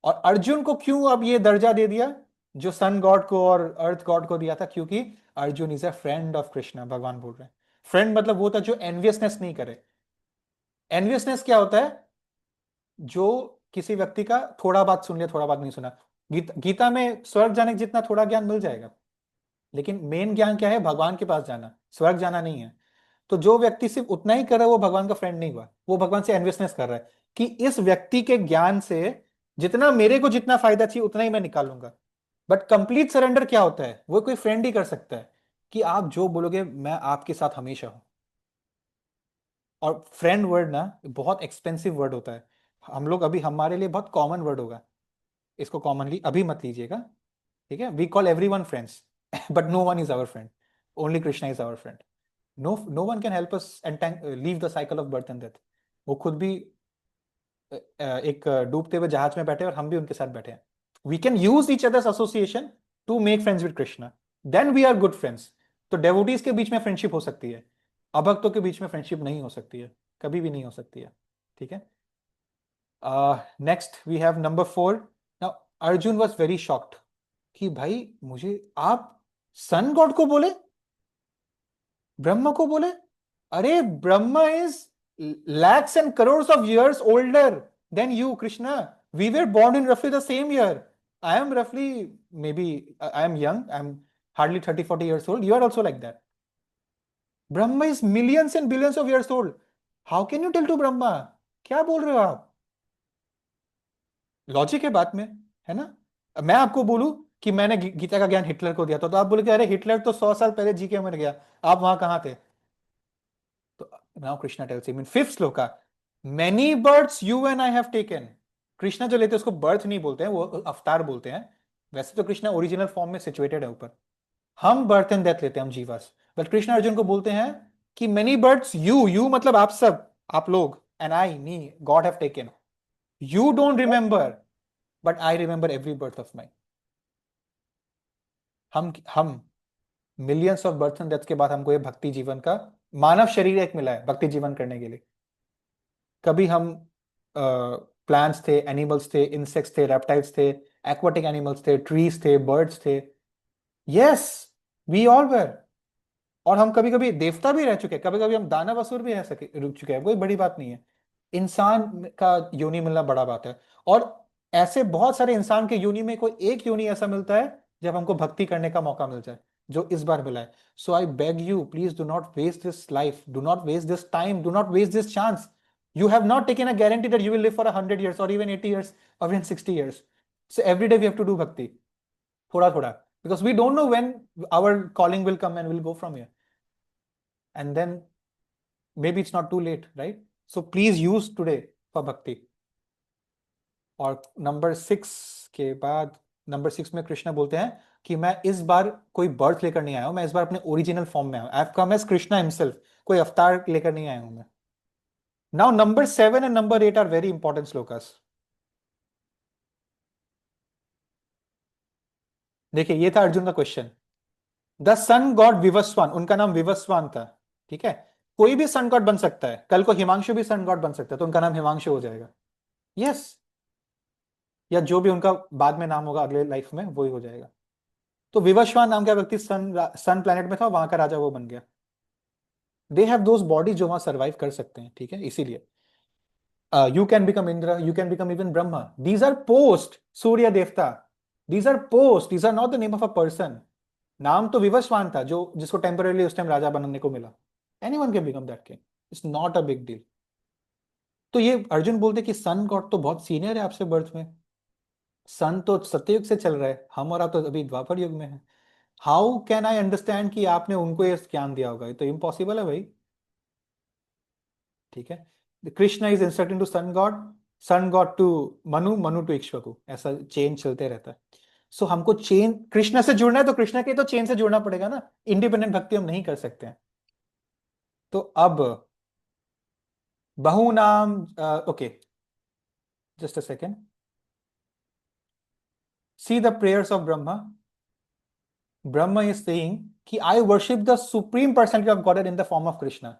और अर्जुन को क्यों अब ये दर्जा दे दिया जो सन गॉड को और अर्थ गॉड को दिया था? क्योंकि Arjun is a friend of Krishna, भगवान बोल रहे हैं। फ्रेंड मतलब वो था जो एनवियसनेस नहीं करे। एनवियसनेस क्या होता है? जो किसी व्यक्ति का थोड़ा बात सुन लिया, थोड़ा बात नहीं सुना। गीता में स्वर्ग जाने जितना थोड़ा ज्ञान मिल जाएगा, लेकिन मेन ज्ञान क्या है? भगवान के पास जाना, स्वर्ग जाना नहीं है। तो जो व्यक्ति सिर्फ उतना ही कर रहा है वो भगवान का फ्रेंड नहीं हुआ, वो भगवान से एनवियसनेस कर रहा है कि इस व्यक्ति के ज्ञान से जितना मेरे को जितना फायदा चाहिए उतना ही मैं निकालूंगा। बट कंप्लीट सरेंडर क्या होता है? वो कोई फ्रेंड ही कर सकता है कि आप जो बोलोगे मैं आपके साथ हमेशा हूं। और फ्रेंड वर्ड ना बहुत एक्सपेंसिव वर्ड होता है। हम लोग अभी हमारे लिए बहुत कॉमन वर्ड होगा, इसको कॉमनली अभी मत लीजिएगा, ठीक है। We call every one friends but no one is our friend, only Krishna is our friend. No one can help us and leave the cycle of birth and death. वो खुद भी एक डूबते हुए जहाज में बैठे और हम भी उनके साथ बैठे हैं। We can use each others association to make friends with Krishna, then we are good friends. तो डेवोटीज के बीच में फ्रेंडशिप हो सकती है, अभक्तों के बीच में फ्रेंडशिप नहीं हो सकती है, कभी भी नहीं हो सकती है, ठीक है। Next we have number 4। Now Arjun was very shocked कि भाई मुझे आप सन गॉड को बोले, ब्रह्म को बोले। अरे Brahma is lakhs and crores of years older than you, Krishna. We were born in roughly the same year. I am roughly, maybe I am young, I'm hardly 30 40 years old. You are also like that. Brahma is millions and billions of years old. How can you tell to Brahma? क्या बोल रहे हो आप? Logic है बात में, है ना। मैं आपको बोलूं कि मैंने गीता का ज्ञान हिटलर को दिया था, तो आप बोले कि अरे हिटलर तो 100 साल पहले जी के मर गया, आप वहां कहां थे? तो now Krishna tells him in 5th shloka, many births you and I have taken. Krishna जो लेते हैं उसको बर्थ नहीं बोलते हैं, वो अवतार बोलते हैं। वैसे तो कृष्णा ओरिजिनल फॉर्म में सिचुएटेड है ऊपर, हम बर्थ एंड डेथ लेते हैं, हम जीवास। बट कृष्णा अर्जुन को बोलते हैं कि मेनी बर्थ्स यू मतलब आप सब, आप लोग, and I me God have taken. You don't remember but I remember every birth of my. हम millions of birth and death के बाद हमको ये भक्ति जीवन का मानव शरीर एक मिला है भक्ति जीवन करने के लिए। कभी हम प्लांट्स थे, एनिमल्स थे, इंसेक्ट्स थे, रेप्टाइल्स थे, एक्वाटिक एनिमल्स थे, ट्रीज थे, बर्ड्स थे। Yes, we all were. और हम कभी कभी देवता भी रह चुके हैं, कभी कभी हम दानव असुर भी रह सके रुक चुके हैं, कोई बड़ी बात नहीं है। इंसान का योनि मिलना बड़ा बात है। और ऐसे बहुत सारे इंसान के योनि में कोई एक योनि ऐसा मिलता है जब हमको भक्ति करने का मौका मिल जाए, जो इस बार मिला है। So I beg you, please do not waste this life, do not waste this time, do not waste this chance. You have not taken a guarantee that you will live for 100 years or even 80 years or even 60 years. So every day we have to do bhakti. Thoda thoda. Because we don't know when our calling will come and we'll go from here. And then maybe it's not too late, right? So please use today for bhakti. और number 6 के बाद number 6 में कृष्णा बोलते हैं कि मैं इस बार कोई बर्थ लेकर नहीं आया हूं, मैं इस बार अपने ओरिजिनल फॉर्म में आया हूं। I have come as Krishna himself, कोई अवतार लेकर नहीं आया हूं मैं। Now number 7 and number 8 are very important slokas. देखिए ये था अर्जुन का question. The sun god Vivasvan, उनका नाम विवस्वान था, ठीक है। कोई भी सन गॉड बन सकता है, कल को हिमांशु भी सन गॉड बन सकता है, तो उनका नाम हिमांशु हो जाएगा। यस, या जो भी उनका बाद में नाम होगा अगले लाइफ में वही हो जाएगा। तो विवस्वान नाम का व्यक्ति सन प्लैनेट में था, वहां का राजा वो बन गया। दे हैव दोज बॉडी जो वहां सर्वाइव कर सकते हैं, ठीक है। इसीलिए you can become Indra, you can become even Brahma, these are post Surya devata, these are post, these are not the name of a person. नाम तो विवस्वान था जो जिसको टेम्पररी उस टाइम राजा बनने को मिला। Anyone can become that king, it's not a big deal. तो ये अर्जुन बोलते कि सन गॉड तो बहुत सीनियर है आपसे बर्थ में, सन तो सत्ययुग से चल रहा है, हम और आप तो अभी द्वापर युग में है। हाउ कैन आई अंडरस्टैंड कि आपने उनको ये ज्ञान दिया होगा, ये तो इम्पॉसिबल है भाई, ठीक है। Krishna is instructing to sun god to Manu, Manu to Ikshvaku, ऐसा चेन चलते रहता है। सो हमको चेन कृष्ण से जुड़ना है तो कृष्ण के तो चेन से जुड़ना पड़ेगा ना, इंडिपेंडेंट भक्ति हम नहीं कर सकते हैं। तो अब बहुनाम, okay just a second, see the prayers of Brahma. Brahma is saying कि I worship the supreme personality of God in the form of Krishna,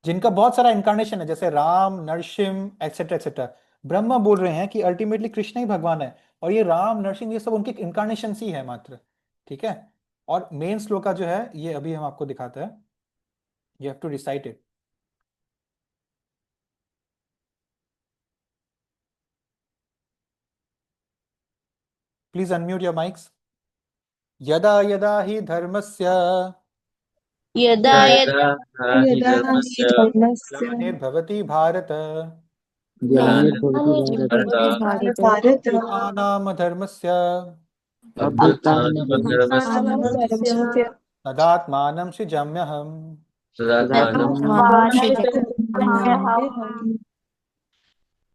जिनका बहुत सारा इंकारनेशन है, जैसे राम, नरसिंह एक्सेट्रा एक्सेट्रा। ब्रह्मा बोल रहे हैं कि अल्टीमेटली कृष्ण ही भगवान है, और ये राम नरसिंह ये सब उनके इंकारनेशन ही है मात्र, ठीक है। और मेन श्लोका जो है ये अभी हम आपको दिखाते हैं, you have to recite it. Please unmute your mics. यदा यदा हि धर्मस्य यदा यदा हि यदा हि धर्मस्य धर्मस्य ग्लानिर्भवति भारत, ग्लानिर्भवति ग्लानिर्भवति भारत भारत नाम धर्मस्य अभ्युत्थानमधर्मस्य धर्मस्य तदात्मानं सृजाम्यहम्। तदात्मानं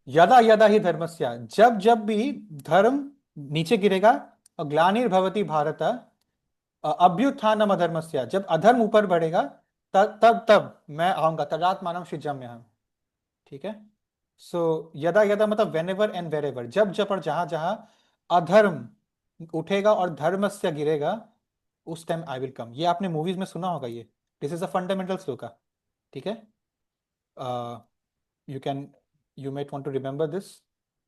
यदा यदा ही धर्मस्य, जब जब भी धर्म नीचे गिरेगा, और ग्लानिर्भवति भारत अभ्युत्थानम अधर्मस्य, जब अधर्म ऊपर बढ़ेगा, तब तब तब मैं आऊंगा, तदात्मानं सृजाम्यहम्, ठीक है। सो यदा यदा मतलब whenever and wherever, जब जब और जहां जहां अधर्म उठेगा और धर्म से गिरेगा, उस टाइम आई विल कम। ये आपने मूवीज में सुना होगा, ये this is a fundamental shloka, ठीक है। You can you may want to remember this.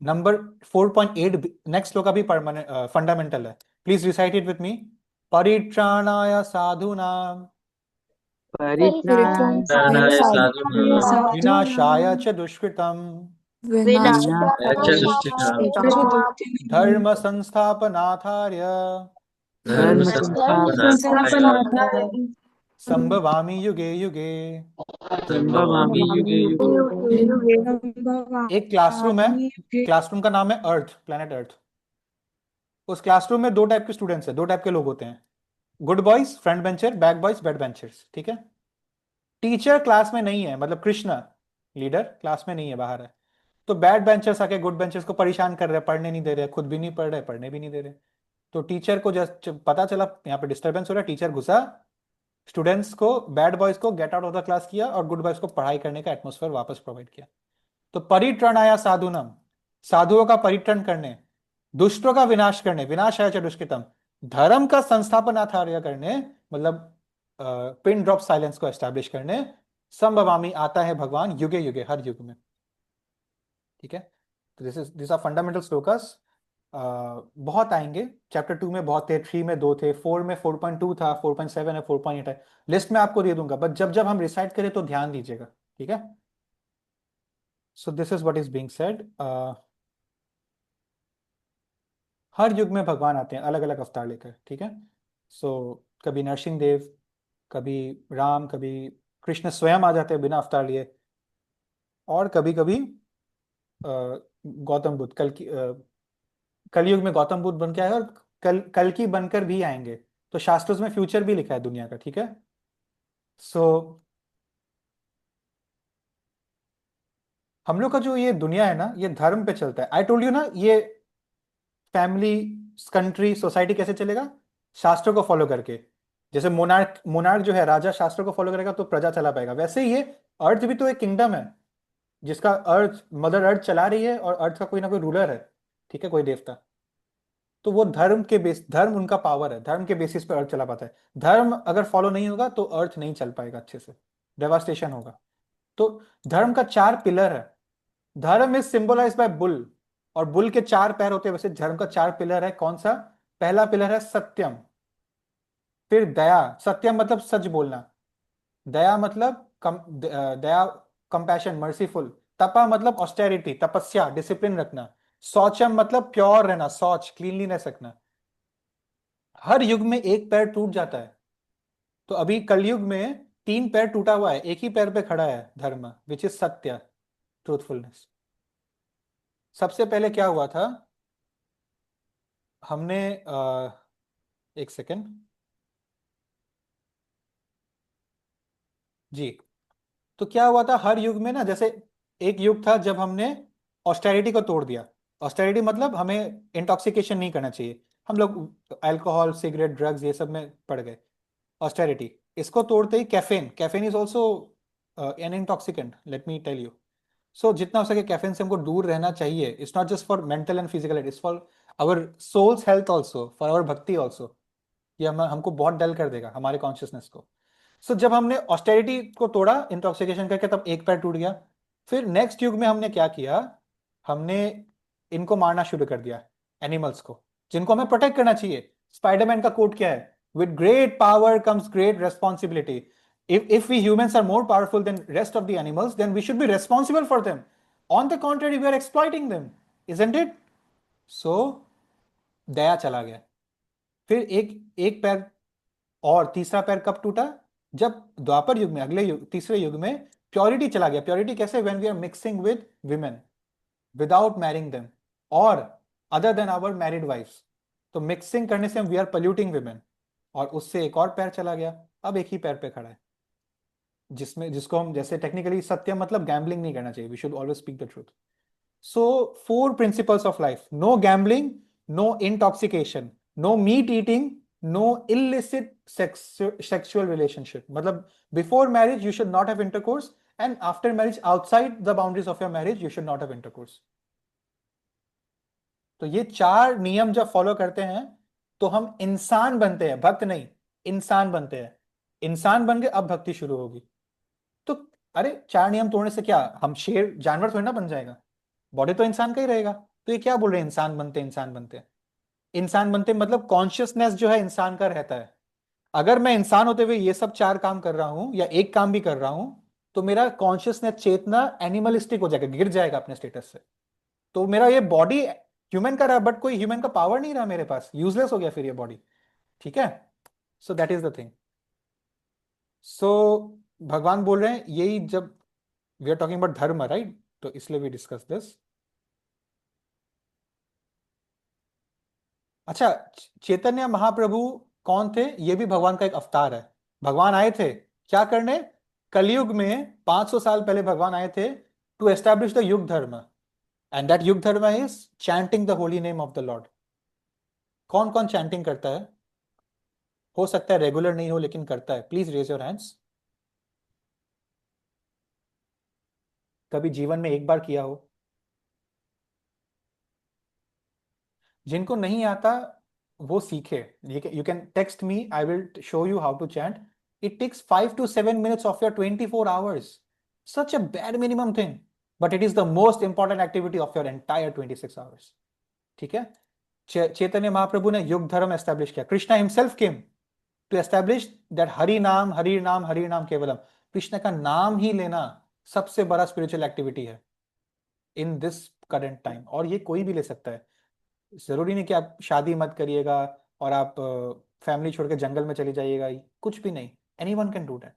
Number 4.8 next shloka भी परमानेंट फंडामेंटल है, please recite it with me. परित्राणाय साधूनां परित्राणाय साधूनां विनाशाय च दुष्कृतम् च दुष्टिनां धर्म संस्थापनार्थाय धर्म संस्थापनार्थाय संभवामि युगे युगे। संभवामि युगे युगे। एक क्लासरूम है, क्लासरूम का नाम है अर्थ, प्लेनेट अर्थ। उस क्लासरूम में दो टाइप के स्टूडेंट्स हैं, दो टाइप के लोग होते हैं, good boys front bencher, bad boys bad benchers, ठीक है। टीचर क्लास में नहीं है, मतलब कृष्णा लीडर क्लास में नहीं है, बाहर है। तो बैड बेंचर्स आके गुड बेंचर्स को परेशान कर रहे हैं, पढ़ने नहीं दे रहे, खुद भी नहीं पढ़ रहे, पढ़ने भी नहीं दे रहे। तो टीचर को जस्ट पता चला यहाँ पे डिस्टर्बेंस हो रहा है, टीचर घुसा, स्टूडेंट्स को, बैड बॉयज को get out of the class किया, और गुड बॉयज को पढ़ाई करने का एटमोस्फेयर वापस प्रोवाइड किया। तो परित्रण आया साधुनम, साधुओं का परित्रण करने, दुष्टों का विनाश करने, विनाश आया दुष्कृतम, धर्म का संस्थापनाचार्य करने, मतलब पिन ड्रॉप साइलेंस को एस्टैब्लिश करने, संभवामी आता है भगवान युगे युगे, हर युग में, ठीक है। तो दिस आर फंडामेंटल श्लोकास। बहुत आएंगे, चैप्टर 2 में बहुत थे, 3 में 2 थे, 4 में 4.2 था, 4.7 है, 4.8 है, लिस्ट में आपको दे दूंगा, बट जब जब हम रिसाइट करें तो ध्यान दीजिएगा, ठीक है। So this is what is being said. हर युग में भगवान आते हैं अलग अलग अवतार लेकर, ठीक है। सो कभी नरसिंह देव, कभी राम, कभी कृष्ण स्वयं आ जाते हैं बिना अवतार लिए, और कभी कभी गौतम बुद्ध, कलयुग में गौतम बुद्ध बन के आए, और कल की बनकर भी आएंगे। तो शास्त्रों में फ्यूचर भी लिखा है दुनिया का, ठीक है। सो हम लोग का जो ये दुनिया है ना, ये धर्म पे चलता है। आई टोल्ड यू ना, ये फैमिली, कंट्री, सोसाइटी कैसे चलेगा, शास्त्रों को फॉलो करके। जैसे मोनार्क, मोनार्क जो है राजा शास्त्रों को फॉलो करेगा तो प्रजा चला पाएगा, वैसे ही ये अर्थ भी तो एक किंगडम है, जिसका अर्थ, मदर अर्थ चला रही है, और अर्थ का कोई ना कोई रूलर है, ठीक है, कोई देवता। तो वो धर्म उनका पावर है, धर्म के बेसिस पे अर्थ चला पाता है। धर्म अगर फॉलो नहीं होगा तो अर्थ नहीं चल पाएगा अच्छे से, डेवास्टेशन होगा। तो धर्म का 4 पिलर है। धर्म इज सिंबलाइज बाय बुल, और बुल के 4 पैर होते हैं, वैसे धर्म का 4 पिलर है। कौन सा? पहला पिलर है सत्यम, फिर दया, सत्यम मतलब सच बोलना, दया मतलब दया, कंपैशन, मर्सीफुल, तपा मतलब ऑस्टेरिटी, तपस्या, डिसिप्लिन रखना, शौचम मतलब प्योर रहना, शौच, क्लीनलीनेस रखना। हर युग में एक पैर टूट जाता है, तो अभी कलयुग में 3 पैर टूटा हुआ है, एक ही पैर पे खड़ा है धर्म, विच इज सत्य, ट्रूथफुलनेस। सबसे पहले क्या हुआ था, हमने एक सेकेंड जी। तो क्या हुआ था हर युग में ना, जैसे एक युग था जब हमने ऑस्टेरिटी को तोड़ दिया। ऑस्टेरिटी मतलब हमें इंटॉक्सिकेशन नहीं करना चाहिए, हम लोग अल्कोहल, सिगरेट, ड्रग्स ये सब में पड़ गए। ऑस्टेरिटी, इसको तोड़ते ही caffeine, caffeine is also an intoxicant, let me tell you. So जितना हो सके कैफीन से हमको दूर रहना चाहिए। It's not just for mental and physical, it's for our soul's health also, for our bhakti also. ये हमको बहुत डल कर देगा हमारे कॉन्शियसनेस को। सो जब हमने ऑस्टेरिटी को तोड़ा इंटॉक्सिकेशन करके, तब एक पैर टूट गया। फिर नेक्स्ट युग में हमने क्या किया, हमने इनको मारना शुरू कर दिया, एनिमल्स को, जिनको हमें प्रोटेक्ट करना चाहिए। स्पाइडरमैन का कोट क्या है? With great power comes great responsibility. if we humans are more powerful than rest of the animals, then we should be responsible for them. On the contrary, we are exploiting them, isn't it? So दया चला गया। फिर एक पैर, और तीसरा पैर कब टूटा? जब द्वापर युग में, अगले युग, तीसरे युग में प्योरिटी चला गया। प्योरिटी कैसे? When we are mixing with women without marrying them, और other than our married wifes. तो मिक्सिंग करने से हम वी आर पोल्यूटिंग विमेन, और उससे एक और पैर चला गया, अब एक ही पैर पे खड़ा है, जिसको हम, जैसे टेक्निकली सत्य मतलब गैम्बलिंग नहीं करना चाहिए, we should always speak the truth. So 4 principles of life: no gambling, no intoxication, no meat eating, no illicit sexual relationship. मतलब before marriage you should not have intercourse, and after marriage outside the boundaries of your marriage you should not have intercourse. तो ये 4 नियम जब follow करते हैं तो हम इंसान बनते हैं, भक्त नहीं, इंसान बनते हैं। इंसान बन के अब भक्ति शुरू होगी। तो अरे 4 नियम तोड़ने से क्या हम शेर जानवर थोड़ी ना बन जाएगा, बॉडी तो इंसान का ही रहेगा। तो ये क्या बोल रहे हैं, इंसान बनते, इंसान बनते? इंसान बनते मतलब कॉन्शियसनेस जो है इंसान का रहता है। अगर मैं इंसान होते हुए ये सब 4 काम कर रहा हूं, या एक काम भी कर रहा हूं, तो मेरा कॉन्शियसनेस, चेतना एनिमलिस्टिक हो जाएगा, गिर जाएगा अपने स्टेटस से। तो मेरा ये बॉडी ह्यूमन का रहा, बट कोई ह्यूमन का पावर नहीं रहा मेरे पास, यूजलेस हो गया फिर ये बॉडी। ठीक है, so that is the thing. So भगवान बोल रहे हैं यही, जब we are talking about dharma, right, तो इसलिए वी डिस्कस दिस। अच्छा, चैतन्य महाप्रभु कौन थे? ये भी भगवान का एक अवतार है। भगवान आए थे क्या करने? कलयुग में 500 साल पहले भगवान आए थे टू एस्टैब्लिश द युग धर्म, एंड दैट युग धर्म is chanting the holy name of the Lord. कौन कौन चैंटिंग करता है? हो सकता है रेगुलर नहीं हो, लेकिन करता है। Please raise your hands. कभी जीवन में एक बार किया हो? जिनको नहीं आता वो सीखे। You can text me, I will show you how to chant. It takes 5 to 7 minutes of your 24 hours, such a bare minimum thing, but it is the most important activity of your entire 26 hours. ठीक है, चैतन्य महाप्रभु ने युग धर्म establish किया। Krishna himself came to establish that Hari naam, Hari naam, Hari नाम केवलम। कृष्ण का नाम ही लेना सबसे बड़ा स्पिरिचुअल एक्टिविटी है इन दिस करंट टाइम, और ये कोई भी ले सकता है। जरूरी नहीं कि आप शादी मत करिएगा और आप फैमिली छोड़ के जंगल में चली जाइएगा, कुछ भी नहीं, एनीवन कैन डू दैट।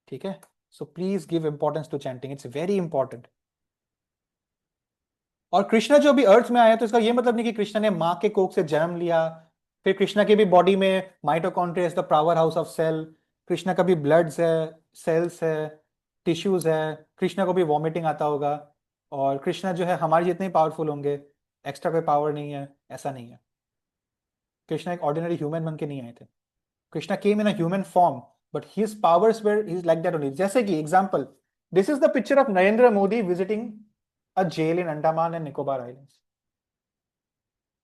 ठीक है, so please give importance to chanting, it's very important. और कृष्णा जो भी अर्थ में आया, तो इसका ये मतलब नहीं कि कृष्णा ने माँ के कोख से जन्म लिया, फिर कृष्णा के भी बॉडी में mitochondria is the power house of cell, Krishna का भी ब्लड्स है, सेल्स है, टिश्यूज है, कृष्णा को भी वॉमिटिंग आता होगा, और कृष्णा जो है हमारे जितने पावरफुल होंगे, एक्स्ट्रा कोई पावर नहीं है, ऐसा नहीं है। कृष्णा एक ऑर्डिनरी ह्यूमन बन के नहीं आए थे। Krishna came in a human form, but his powers were is like that only. जैसे कि example, this is the picture of Narendra Modi visiting a jail in Andaman and Nicobar islands.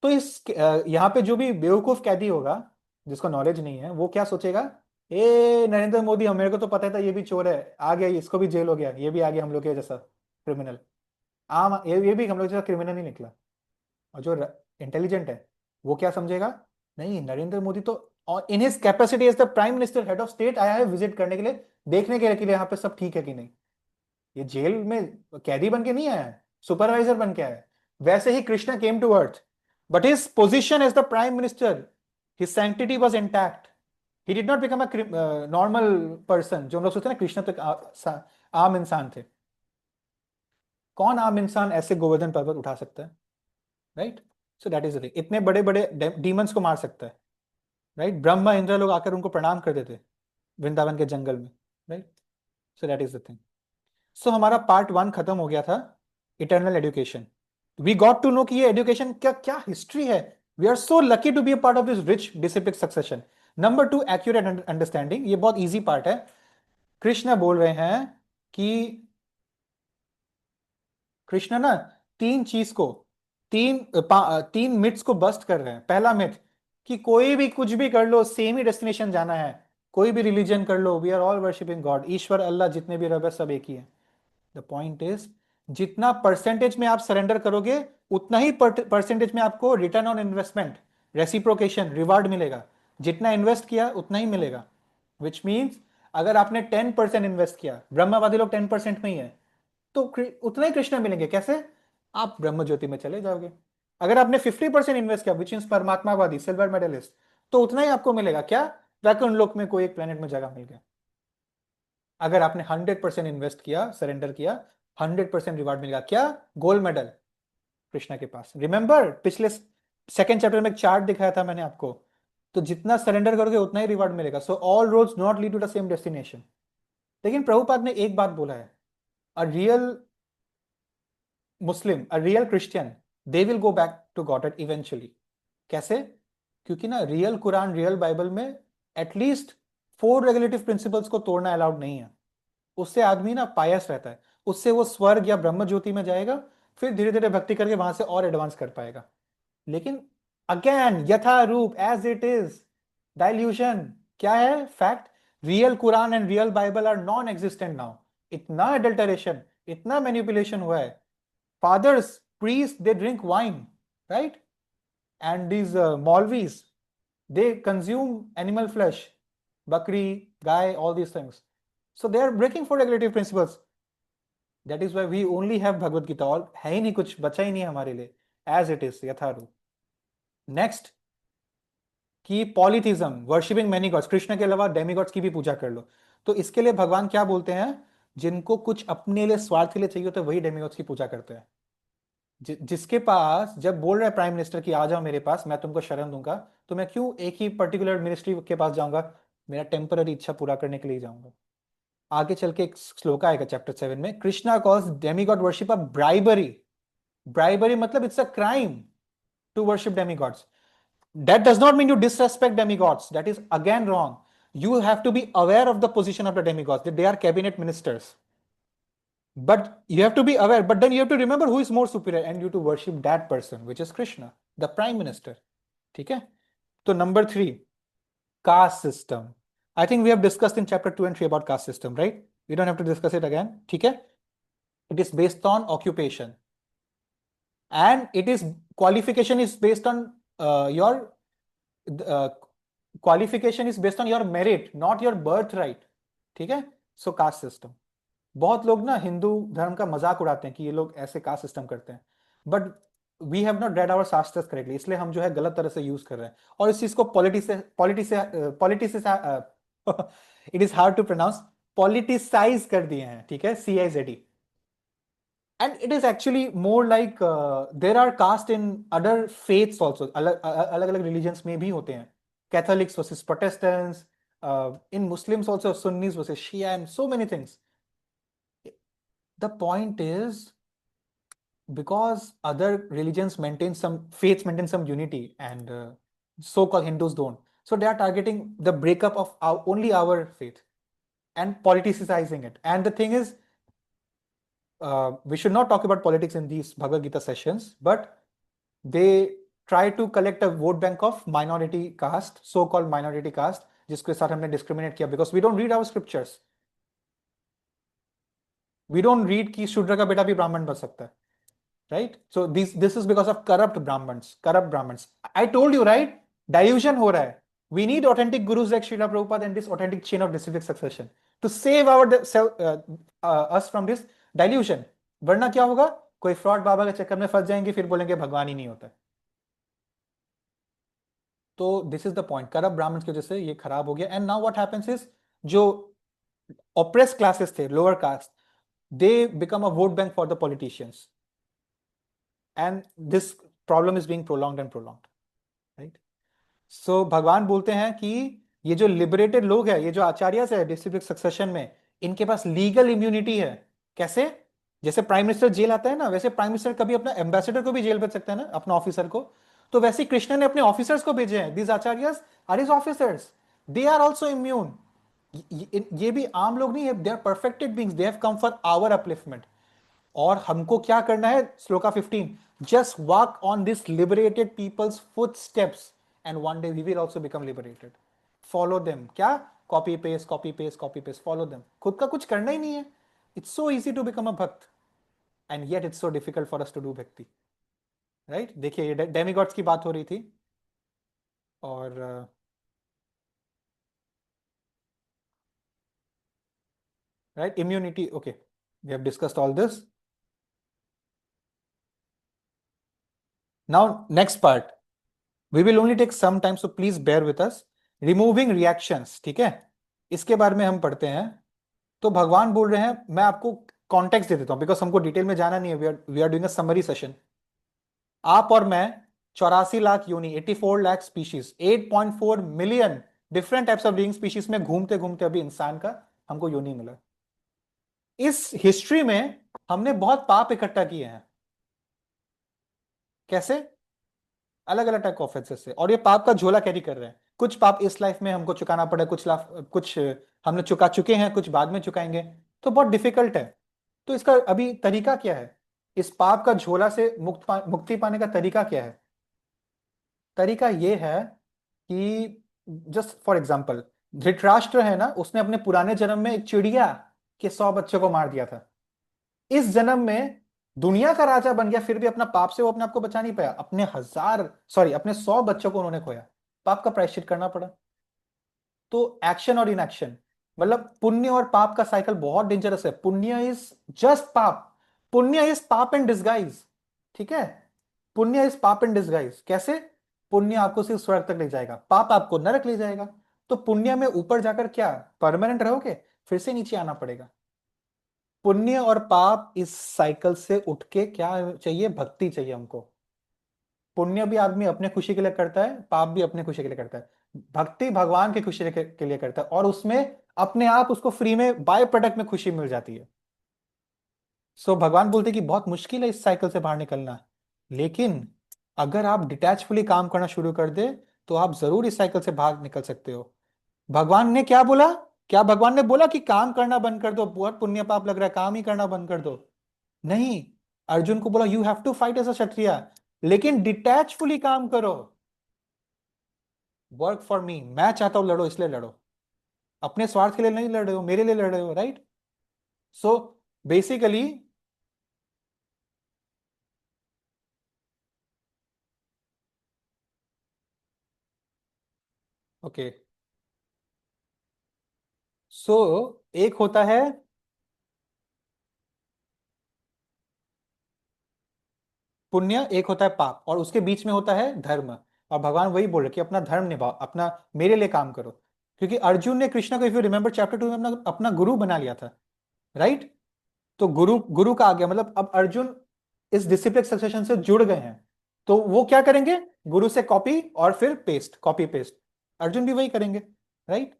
तो यहाँ पे जो भी बेवकूफ कैदी होगा जिसको नॉलेज नहीं है वो क्या सोचेगा, ए नरेंद्र मोदी, हम मेरे को तो पता था ये भी चोर है, आ गया, इसको भी जेल हो गया, ये भी आ गया हम लोग के जैसा क्रिमिनल। आम ये भी हम लोग जैसा क्रिमिनल नहीं निकला। और जो इंटेलिजेंट है वो क्या समझेगा, नहीं नरेंद्र मोदी तो in his capacity as the prime minister head of state आया है विजिट करने के लिए, देखने के लिए यहाँ पे सब ठीक है कि नहीं। ये जेल में कैदी बन के नहीं आया है, सुपरवाइजर बन के आया है। वैसे ही Krishna came to earth, but his position as the prime minister, his sanctity was intact. He did not become a normal person. जो हम लोग सोचते हैं ना कृष्ण तो एक आम इंसान थे। कौन आम इंसान ऐसे गोवर्धन पर्वत उठा सकता है, right? So that is the thing. इतने बड़े बड़े डीमंस को मार सकता है, राइट? ब्रह्मा इंद्र लोग आकर उनको प्रणाम करते थे वृंदावन के जंगल में, right? So that is the thing. So हमारा पार्ट 1 खत्म हो गया था, eternal education. We got to know कि ये एजुकेशन क्या क्या हिस्ट्री है। We are so lucky to be a part of this rich disciplic succession. Number 2, accurate understanding. ये बहुत इजी पार्ट है। कृष्ण बोल रहे हैं कि कृष्ण ना तीन चीज को तीन मिथ्स को बस्ट कर रहे हैं। पहला मिथ कि कोई भी कुछ भी कर लो सेम ही डेस्टिनेशन जाना है, कोई भी रिलीजन कर लो, we are all worshipping God, ईश्वर अल्लाह जितने भी रब है सब एक ही है। द पॉइंट इज जितना परसेंटेज में आप सरेंडर करोगे उतना ही परसेंटेज में आपको return on investment, reciprocation, reward मिलेगा। जितना इन्वेस्ट किया उतना ही मिलेगा। विच मीन्स अगर आपने 10% इन्वेस्ट किया, ब्रह्मवादी लोग 10% में ही है, तो उतना ही कृष्ण मिलेंगे। कैसे? आप ब्रह्म ज्योति में चले जाओगे। अगर आपने 50% इन्वेस्ट किया, विच मीन्स परमात्मावादी, सिल्वर मेडलिस्ट, तो उतना ही आपको मिलेगा। क्या? वैकुंठ लोक में कोई एक प्लेनेट में जगह मिल गया। अगर आपने 100% इन्वेस्ट किया, सरेंडर किया, 100% रिवार्ड मिलेगा। क्या? गोल्ड मेडल कृष्णा के पास। रिमेंबर पिछले सेकंड चैप्टर में एक चार्ट दिखाया था मैंने आपको। तो जितना सरेंडर करोगे उतना ही रिवार्ड मिलेगा। So all roads not lead to the same destination. लेकिन प्रभुपाद ने एक बात बोला है, a real Muslim, a real Christian, they will go back to God eventually. कैसे? क्योंकि ना रियल कुरान, रियल बाइबल में एटलीस्ट 4 रेगुलेटिव प्रिंसिपल्स को तोड़ना अलाउड नहीं है। उससे आदमी ना पायस रहता है, उससे वो स्वर्ग या ब्रह्म ज्योति में जाएगा, फिर धीरे धीरे भक्ति करके वहां से और एडवांस कर पाएगा। लेकिन अगेन यथा रूप, एज इट इज, डाइल्यूशन। क्या है fact? Real Quran and real Bible are non existent now. इतना एडल्टरेशन, इतना मैनिपुलेशन हुआ है। Fathers, priest, they drink wine, right? And these Maulvis, they consume animal flesh, bakri, guy, all these things. So they are breaking 4 regulative principles. That is why we only have Bhagavad Gita. All है ही नहीं, कुछ बचा ही नहीं हमारे लिए, as it is, Yatharup. Next कि पॉलीथिज्म, worshipping many God's, Krishna के अलावा डेमीगॉड्स की भी पूजा कर लो। तो इसके लिए भगवान क्या बोलते हैं, जिनको कुछ अपने लिए स्वार्थ के लिए चाहिए होता है वही डेमीगॉड्स की पूजा करते हैं। जिसके पास जब बोल रहा है प्राइम मिनिस्टर कि आ जाओ मेरे पास, मैं तुमको शरण दूंगा, तो मैं क्यों एक ही पर्टिकुलर मिनिस्ट्री के पास जाऊंगा? मेरा टेम्पररी इच्छा पूरा करने के लिए जाऊंगा। आगे चल के एक श्लोक आएगा चैप्टर 7 में, Krishna calls demigod worship a bribery. Bribery मतलब it's a crime to worship demigods. That does not mean you disrespect demigods. That is again wrong. You have to be aware of the position of the demigods, that they are cabinet ministers. But you have to be aware, but then you have to remember who is more superior and you to worship that person, which is Krishna, the prime minister. ठीक है? तो number 3, caste system. I think we have discussed in chapter 2 and 3 about caste system, right? We don't have to discuss it again. ठीक है? It is based on occupation. And it is, qualification is based on your qualification is based on your merit, not your birthright. ठीक है? सो caste system. बहुत लोग ना हिंदू धर्म का मजाक उड़ाते हैं कि ये लोग ऐसे कास्ट सिस्टम करते हैं, but we have not read our shastras correctly, इसलिए हम जो है गलत तरह से यूज कर रहे हैं। और इस चीज को politicise it is hard to pronounce, politicise कर दिए हैं। ठीक है? CIZD। And it is actually more like there are caste in other faiths also. अलग-अलग religions में भी होते हैं। Catholics versus Protestants, in Muslims also Sunnis versus Shia, and so many things. The point is, because other religions maintain some faiths, maintain some unity, and so-called Hindus don't. So they are targeting the breakup of only our faith and politicizing it. And the thing is, we should not talk about politics in these Bhagavad Gita sessions, but they try to collect a vote bank of minority caste, so called minority caste, जिसके साथ हमने discriminate किया, because we don't read our scriptures. We don't read कि शूद्र का बेटा भी ब्राह्मण बन सकता है, right? So this is because of corrupt Brahmins. I told you, right? Dilution हो रहा है. We need authentic gurus like Srila Prabhupada and this authentic chain of disciplic succession to save us from this dilution. वरना क्या होगा? कोई fraud बाबा के चक्कर में फंस जाएंगे, फिर बोलेंगे भगवान ही नहीं होता. तो this is the point, corrupt Brahmins की वजह से ये खराब हो गया. And now what happens is, जो ऑप्रेस क्लासेस थे, lower caste, they become a vote bank for the politicians, and this problem is being prolonged and prolonged, right? So भगवान बोलते हैं कि ये जो लिबरेटेड लोग हैं, ये जो आचार्यस है डिस्ट्रिक्ट सक्सेशन में, इनके पास लीगल इम्यूनिटी है. कैसे? जैसे प्राइम मिनिस्टर जेल आता है ना, वैसे प्राइम मिनिस्टर कभी अपना एम्बेसडर को भी जेल भेज सकता है ना, अपना ऑफिसर को. तो वैसे कृष्ण ने अपने ऑफिसर्स को भेजे हैं. These acharyas are his officers, they are also immune. ये भी आम लोग नहीं है, they are perfected beings, they have come for our upliftment. और हमको क्या करना है? Shloka 15, just walk on this liberated people's footsteps and one day we will also become liberated. Follow them. क्या? Copy paste, follow them. खुद का कुछ करना ही नहीं है. It's so easy to become a भक्त, and yet it's so difficult for us to do bhakti, right? देखिए ये demigods की बात हो रही थी, और right, immunity. Okay, we have discussed all this. Now next part, we will only take some time, so please bear with us. Removing reactions, ठीक है, इसके बारे में हम पढ़ते हैं. तो भगवान बोल रहे हैं, मैं आपको कॉन्टेक्स्ट दे देता हूं, बिकॉज हमको डिटेल में जाना नहीं है. We are doing a summary session. आप और मैं 84 लाख योनि, 84 lakh species, 8.4 million different types of living species में घूमते घूमते अभी इंसान का हमको योनि मिला. इस हिस्ट्री में हमने बहुत पाप इकट्ठा किए हैं. कैसे? अलग अलग टाइप ऑफ ऑफेंसेस से, और ये पाप का झोला कैरी कर रहे हैं. कुछ पाप इस लाइफ में हमको चुकाना पड़े, कुछ हमने चुका चुके हैं, कुछ बाद में चुकाएंगे. तो बहुत डिफिकल्ट है. तो इसका अभी तरीका क्या है? इस पाप का झोला से मुक्ति पाने का तरीका क्या है? तरीका ये है कि जस्ट फॉर एग्जाम्पल, धृतराष्ट्र है ना, उसने अपने पुराने जन्म में एक चिड़िया के 100 बच्चों को मार दिया था. इस जन्म में दुनिया का राजा बन गया, फिर भी अपना पाप से वो अपने आप को बचा नहीं पाया. अपने 100 बच्चों को उन्होंने खोया, पाप का प्रायश्चित करना पड़ा. तो एक्शन और इनएक्शन, मतलब पुण्य और पाप का साइकिल बहुत डेंजरस है. पुण्य इज जस्ट पाप, पुण्य इज पाप एंड डिस्गाइज. ठीक है, पुण्य इज पाप एंड डिस्गाइज. कैसे? पुण्य आपको सिर्फ स्वर्ग तक ले जाएगा, पाप आपको नरक ले जाएगा. तो पुण्य में ऊपर जाकर क्या परमानेंट रहोगे? फिर से नीचे आना पड़ेगा. पुण्य और पाप इस साइकिल से उठ के क्या चाहिए? भक्ति चाहिए हमको. पुण्य भी आदमी अपने खुशी के लिए करता है, पाप भी अपने खुशी के लिए करता है. भक्ति भगवान की खुशी के लिए करता है, और उसमें अपने आप उसको फ्री में बाय प्रोडक्ट में खुशी मिल जाती है. सो भगवान बोलते कि बहुत मुश्किल है इस साइकिल से बाहर निकलना, लेकिन अगर आप डिटैचफुली काम करना शुरू कर दे तो आप जरूर इस साइकिल से बाहर निकल सकते हो. भगवान ने क्या बोला? क्या भगवान ने बोला कि काम करना बंद कर दो, बहुत पुण्य पाप लग रहा है, काम ही करना बंद कर दो? नहीं, अर्जुन को बोला you have to fight as a kshatriya, लेकिन डिटैचफुली काम करो. वर्क फॉर मी, मैं चाहता हूं लड़ो इसलिए लड़ो, अपने स्वार्थ के लिए नहीं लड़ रहे हो, मेरे लिए लड़ रहे हो, राइट? सो बेसिकली ओके, सो एक होता है पुण्य, एक होता है पाप, और उसके बीच में होता है धर्म. और भगवान वही बोल रहे कि अपना धर्म निभाओ, अपना मेरे लिए काम करो. क्योंकि अर्जुन ने कृष्ण को, इफ यू रिमेंबर चैप्टर 2 में, अपना गुरु बना लिया था, राइट? तो गुरु का आ गया, मतलब अब अर्जुन इस डिसिप्लिन सक्सेशन से जुड़ गए हैं. तो वो क्या करेंगे? गुरु से कॉपी और फिर पेस्ट, कॉपी पेस्ट. अर्जुन भी वही करेंगे, राइट?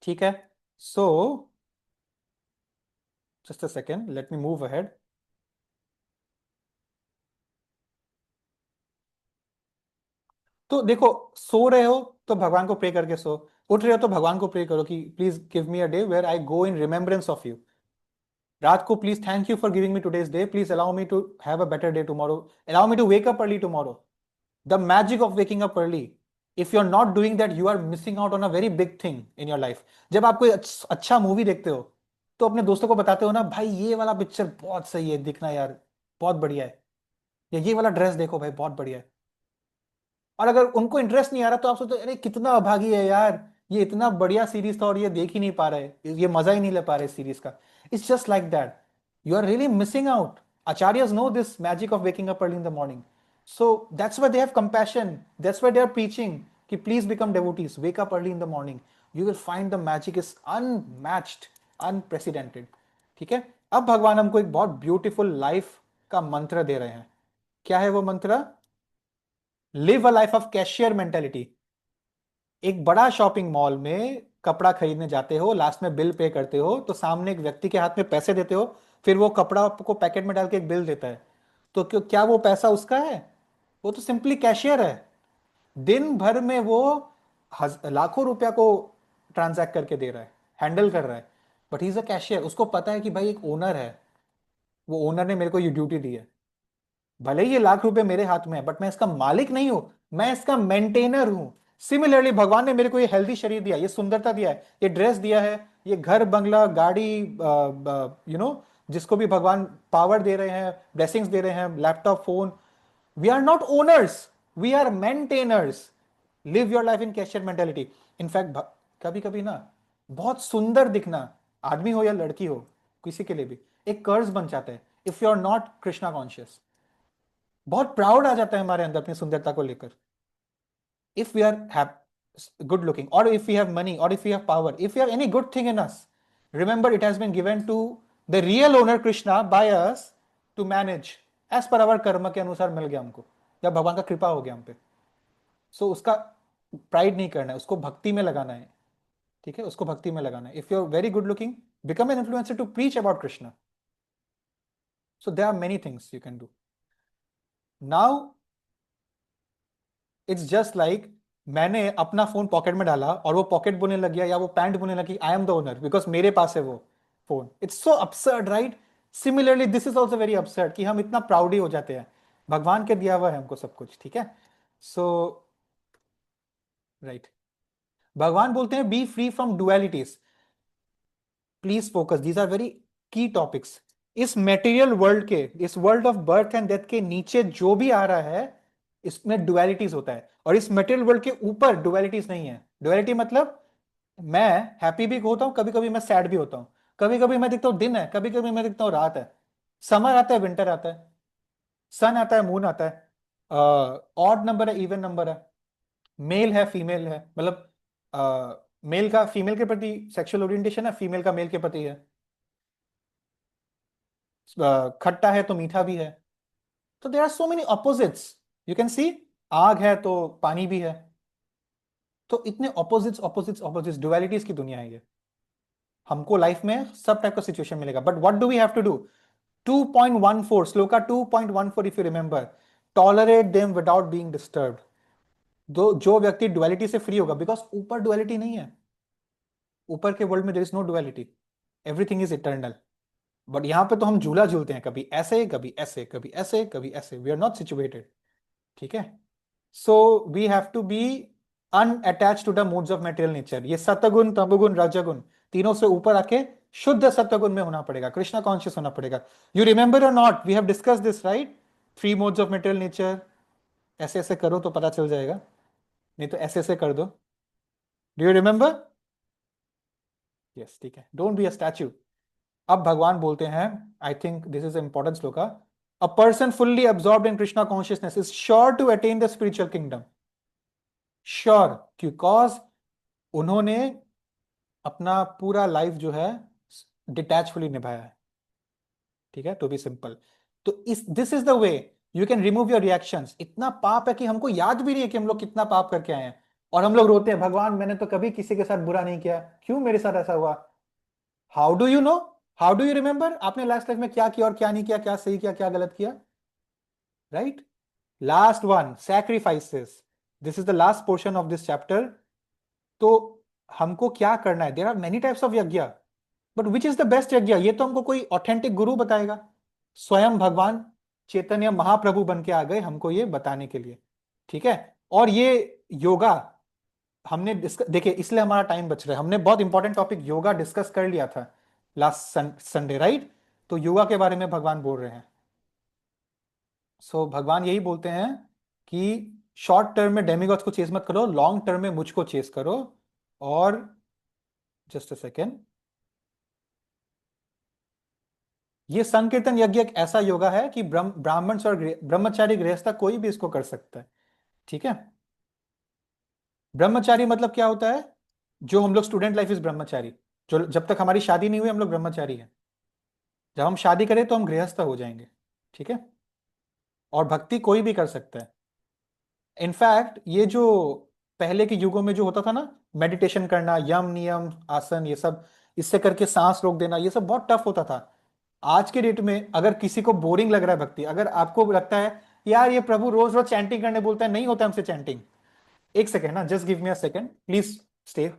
ठीक है. So just a second, let me move ahead. तो देखो, सो रहे हो तो भगवान को प्रे करके सो, उठ रहे हो तो भगवान को प्रे करो कि please give me a day where I go in remembrance of you. रात को please thank you for giving me today's day, please allow me to have a better day tomorrow, allow me to wake up early tomorrow. The magic of waking up early, if you are not doing that you are missing out on a very big thing in your life. जब आप कोई अच्छा movie देखते हो तो अपने दोस्तों को बताते हो ना, भाई ये वाला पिक्चर बहुत सही है, देखना यार बहुत बढ़िया है, या ये वाला ड्रेस देखो भाई बहुत बढ़िया है। और अगर उनको इंटरेस्ट नहीं आ रहा तो आप सोचते हो, अरे कितना अभागी है यार, ये इतना बढ़िया सीरीज था और ये देख ही नहीं पा रहे, ये मजा ही नहीं ले पा रहे इस सीरीज का। It's just like that, you are really missing out. Acharyas know this magic of waking up early in the morning. So that's why they have compassion. That's why they are preaching कि please become devotees. Wake up early in the morning. You will find the magic is unmatched, unprecedented. ठीक है। अब भगवान हमको एक बहुत beautiful life का मंत्र दे रहे हैं। क्या है वो मंत्र? Live a life of cashier mentality. एक बड़ा शॉपिंग मॉल में कपड़ा खरीदने जाते हो, लास्ट में बिल पे करते हो तो सामने एक व्यक्ति के हाथ में पैसे देते हो, फिर वो कपड़ा को पैकेट में डाल के एक बिल देता है। तो क्या वो पैसा उसका है? वो तो सिंपली कैशियर है। दिन भर में वो लाखों रुपया को ट्रांजैक्ट करके दे रहा है, हैंडल कर रहा है, but he is a cashier. उसको पता है कि भाई एक ओनर है, वो ओनर ने मेरे को ये ड्यूटी दी है, भले ही ये लाख रुपए मेरे हाथ में है बट मैं इसका मालिक नहीं हूं, मैं इसका मेंटेनर हूं। सिमिलरली भगवान ने मेरे को ये हेल्दी शरीर दिया, ये सुंदरता दिया है, ये ड्रेस दिया है, ये घर बंगला गाड़ी, जिसको भी भगवान पावर दे रहे हैं, ब्लेसिंग्स दे रहे हैं, laptop phone, we are not owners, we are maintainers. Live your life in cashier mentality. In fact कभी कभी ना बहुत सुंदर दिखना, आदमी हो या लड़की हो, किसी के लिए भी एक कर्ज बन जाता है if you are not Krishna conscious. बहुत प्राउड आ जाता है हमारे अंदर अपनी सुंदरता को लेकर। If we are good looking, और इफ वी हैव मनी, और if we have power, if we have any good thing in us, remember it has been given to the real owner Krishna by us to manage as per our कर्म के अनुसार मिल गया हमको, जब भगवान का कृपा हो गया हम पे। सो उसका प्राइड नहीं करना है, उसको भक्ति में लगाना है। ठीक है, उसको भक्ति में लगाना है। If you are very good looking, become an influencer to preach about Krishna. So there are many things you can do. Now it's just like मैंने अपना फोन पॉकेट में डाला और वो पॉकेट बोलने लग गया या वो पैंट बोलने लगी, I am the owner because मेरे पास है वो phone. It's so absurd, right? Similarly this is also very absurd कि हम इतना प्राउडी हो जाते हैं, भगवान के दिया हुआ है हमको सब कुछ। ठीक है, सो राइट, भगवान बोलते हैं be free from dualities. Please focus, these are very key topics. इस मेटेरियल वर्ल्ड के, इस world of birth and death के नीचे जो भी आ रहा है इसमें डुअलिटीज होता है, और इस मेटेरियल वर्ल्ड के ऊपर डुअलिटीज नहीं है। डुअलिटी मतलब मैं हैप्पी भी होता हूं, कभी कभी मैं सैड भी होता हूं, कभी कभी मैं दिखता हूं दिन है, कभी कभी मैं दिखता हूं रात है, समर आता है विंटर आता है, सन आता है मून आता है, ऑड नंबर है इवन नंबर है, मेल है फीमेल है, मतलब मेल का फीमेल के प्रति सेक्सुअल ओरिएंटेशन है, फीमेल का मेल के प्रति है, खट्टा है तो मीठा भी है। तो there are so many opposites, you can see, आग है तो पानी भी है। तो इतने ऑपोजिट्स ऑपोजिट्स ऑपोजिट्स, डुअलिटीज की दुनिया है ये। हमको लाइफ में सब टाइप का सिचुएशन मिलेगा, but what do we have to do? 2.14 shloka 2.14, if you remember, tolerate them without being disturbed. जो व्यक्ति डुअलिटी से फ्री होगा, बिकॉज ऊपर डुअलिटी नहीं है, ऊपर के वर्ल्ड में there is no duality, everything is eternal. But यहां पे तो हम झूला झूलते हैं, कभी ऐसे कभी ऐसे कभी ऐसे कभी ऐसे, वी आर नॉट सिचुएटेड। ठीक है, so we have to be unattached to the moods of material nature. ये सतगुण तमगुण रजगुण तीनों से ऊपर आके शुद्ध सत्वगुण में होना पड़ेगा, कृष्णा कॉन्शियस होना पड़ेगा। You remember or not, we have discuss this right, 3 modes of material nature. ऐसे ऐसे करो तो पता चल जाएगा, नहीं तो ऐसे ऐसे कर दो। Do you remember? यस, ठीक है, डोंट बी अ स्टैच्यू। अब भगवान बोलते हैं, I think this is important shloka, a person fully absorbed in Krishna consciousness is sure to attain the spiritual kingdom. Sure, because उन्होंने अपना पूरा लाइफ जो है डिटैचफुली निभाया है। ठीक है, टू बी सिंपल। तो इस this is the way you can remove your reactions. इतना पाप है कि हमको याद भी नहीं है कि हम लोग कितना पाप करके आए हैं, और हम लोग रोते हैं, भगवान मैंने तो कभी किसी के साथ बुरा नहीं किया, क्यों मेरे साथ ऐसा हुआ? How do you no, how do you remember आपने लास्ट लाइफ में क्या किया और क्या नहीं किया, क्या सही किया क्या गलत किया? Right, last one, sacrifices, this is the last portion of this chapter. तो हमको क्या करना है? There are many types of yajna, but which is the best yajna? ये तो हमको कोई ऑथेंटिक गुरु बताएगा। स्वयं भगवान चैतन्य महाप्रभु बन के आ गए हमको ये बताने के लिए। ठीक है। और ये योगा हमने देखिए, इसलिए हमारा टाइम बच रहा है, हमने बहुत इंपॉर्टेंट टॉपिक योगा डिस्कस कर लिया था लास्ट संडे, राइट? तो योगा के बारे में भगवान बोल रहे हैं। सो भगवान यही बोलते हैं कि शॉर्ट टर्म में डेमिगॉड्स को चेस मत करो, लॉन्ग टर्म में मुझको चेस करो। और जस्ट अ सेकेंड, ये संकीर्तन यज्ञ एक ऐसा योगा है कि ब्राह्मण और ब्रह्मचारी गृहस्थ कोई भी इसको कर सकता है। ठीक है। ब्रह्मचारी मतलब क्या होता है? जो हम लोग स्टूडेंट लाइफ इज ब्रह्मचारी, जो जब तक हमारी शादी नहीं हुई हम लोग ब्रह्मचारी हैं। जब हम शादी करें तो हम गृहस्थ हो जाएंगे। ठीक है। और भक्ति कोई भी कर सकता है। इनफैक्ट ये जो पहले के युगों में जो होता था ना, मेडिटेशन करना, यम नियम आसन, ये सब, इससे करके सांस रोक देना, ये सब बहुत टफ होता था। आज के डेट में अगर किसी को बोरिंग लग रहा है भक्ति, अगर आपको लगता है यार ये प्रभु रोज रोज चैंटिंग करने बोलता है, नहीं होता हमसे चैंटिंग, एक सेकेंड ना, just give me a second please, stay.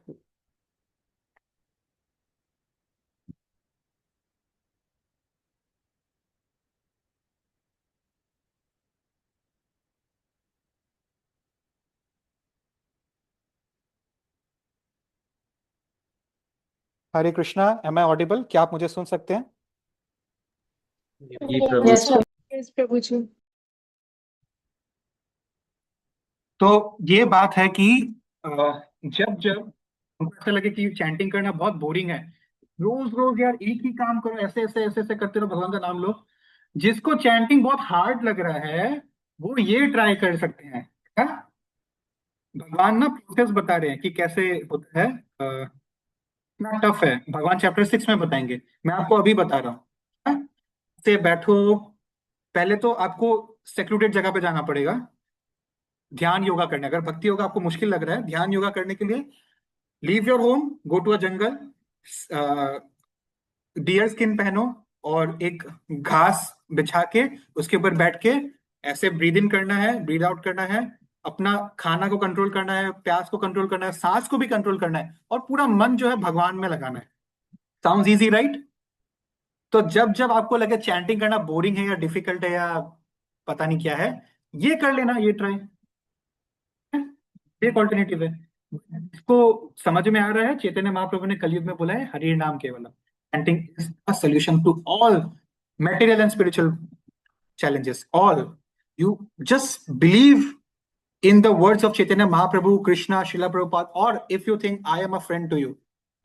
Hare Krishna, am I audible? क्या आप मुझे सुन सकते हैं? जी Prabhu. Yes Prabhu. Yes, Prabhuji. तो ये बात है कि अ, जब जब हमको ऐसा लगे कि चैंटिंग करना बहुत बोरिंग है, रोज रोज यार एक ही काम करो, ऐसे ऐसे ऐसे ऐसे करते रहो, भगवान का नाम लो, जिसको चैंटिंग बहुत हार्ड लग रहा है वो ये ट्राई कर सकते हैं। क्या? भगवान ना प्रोसेस बता रहे हैं कि कैसे होता है। इतना टफ है, भगवान चैप्टर 6 में बताएंगे, मैं आपको अभी बता रहा हूँ। हाँ? से बैठो, पहले तो आपको सेक्लूडेड जगह पे जाना पड़ेगा ध्यान योगा करने। अगर भक्ति योगा आपको मुश्किल लग रहा है, ध्यान योगा करने के लिए leave your home, go to a jungle, deer skin पहनो और एक घास बिछा के उसके ऊपर बैठ के ऐसे ब्रीद इन करना है, ब्रीद आउट करना है, अपना खाना को कंट्रोल करना है, प्यास को कंट्रोल करना है, सांस को भी कंट्रोल करना है, और पूरा मन जो है भगवान में लगाना है। Sounds easy, right? तो जब जब आपको लगे चैंटिंग करना बोरिंग है या डिफिकल्ट है या पता नहीं क्या है, ये कर लेना, ये ट्राई, एक ऑल्टरनेटिव है। इसको समझ में आ रहा है, चैतन्य महाप्रभु ने कलयुग में बोला है हरि नाम केवलम, chanting is a solution to all material and spiritual challenges, all. You just believe in the words of Chaitanya Mahaprabhu, Krishna, Srila Prabhupada, or if you think I am a friend to you,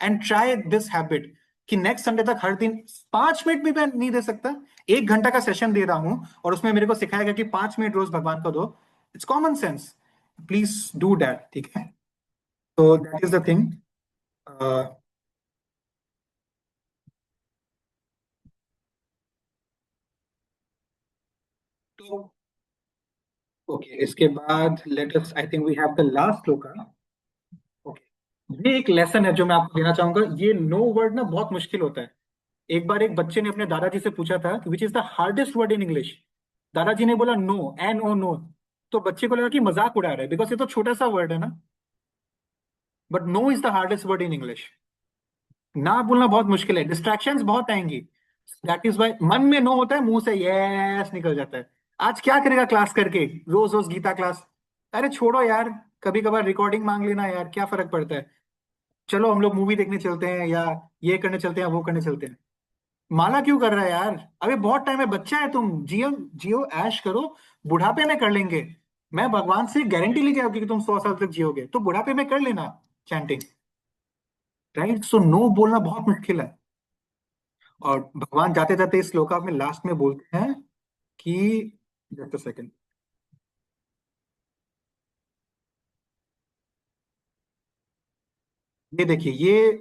and try this habit कि next Sunday तक हर दिन 5 minute भी मैं नहीं दे सकता, 1 घंटा का session दे रहा हूं और उसमें मेरे को सिखाएगा कि 5 मिनट रोज भगवान को दो। It's common sense, please do that. ठीक है। तो दैट इज द थिंग। तो ओके, इसके बाद let us, I think we have the last shloka. Okay, ये एक लेसन है जो मैं आपको देना चाहूंगा। ये नो वर्ड ना बहुत मुश्किल होता है। एक बार एक बच्चे ने अपने दादाजी से पूछा था कि विच is the hardest word in English. दादाजी ने बोला नो, एन ओ नो। तो बच्चे को लगा कि मजाक उड़ा रहा है, बिकॉज ये तो छोटा सा वर्ड है ना। But no is the hardest word in English. ना बोलना बहुत मुश्किल है, डिस्ट्रैक्शंस बहुत आएंगी। दैट इज वाई मन में नो होता है, मुंह से यस निकल जाता है। आज क्या करेगा क्लास करके, रोज रोज गीता क्लास? अरे छोड़ो यार, कभी कभार रिकॉर्डिंग मांग लेना यार, क्या फर्क पड़ता है। चलो हम लोग मूवी देखने चलते हैं, या ये करने चलते हैं, वो करने चलते हैं। माला क्यों कर रहा है यार? अबे बहुत टाइम है, बच्चा है, तुम जियो, जियो ऐश करो, बुढ़ापे में कर लेंगे। मैं भगवान से गारंटी लेके आऊंगी कि तुम 100 साल तक जियोगे, तो बुढ़ापे में कर लेना चैंटिंग, राइट? सो नो बोलना बहुत मुश्किल है। और भगवान जाते जाते इस श्लोका में लास्ट में बोलते हैं कि, जस्ट अ सेकंड, ये देखिए, ये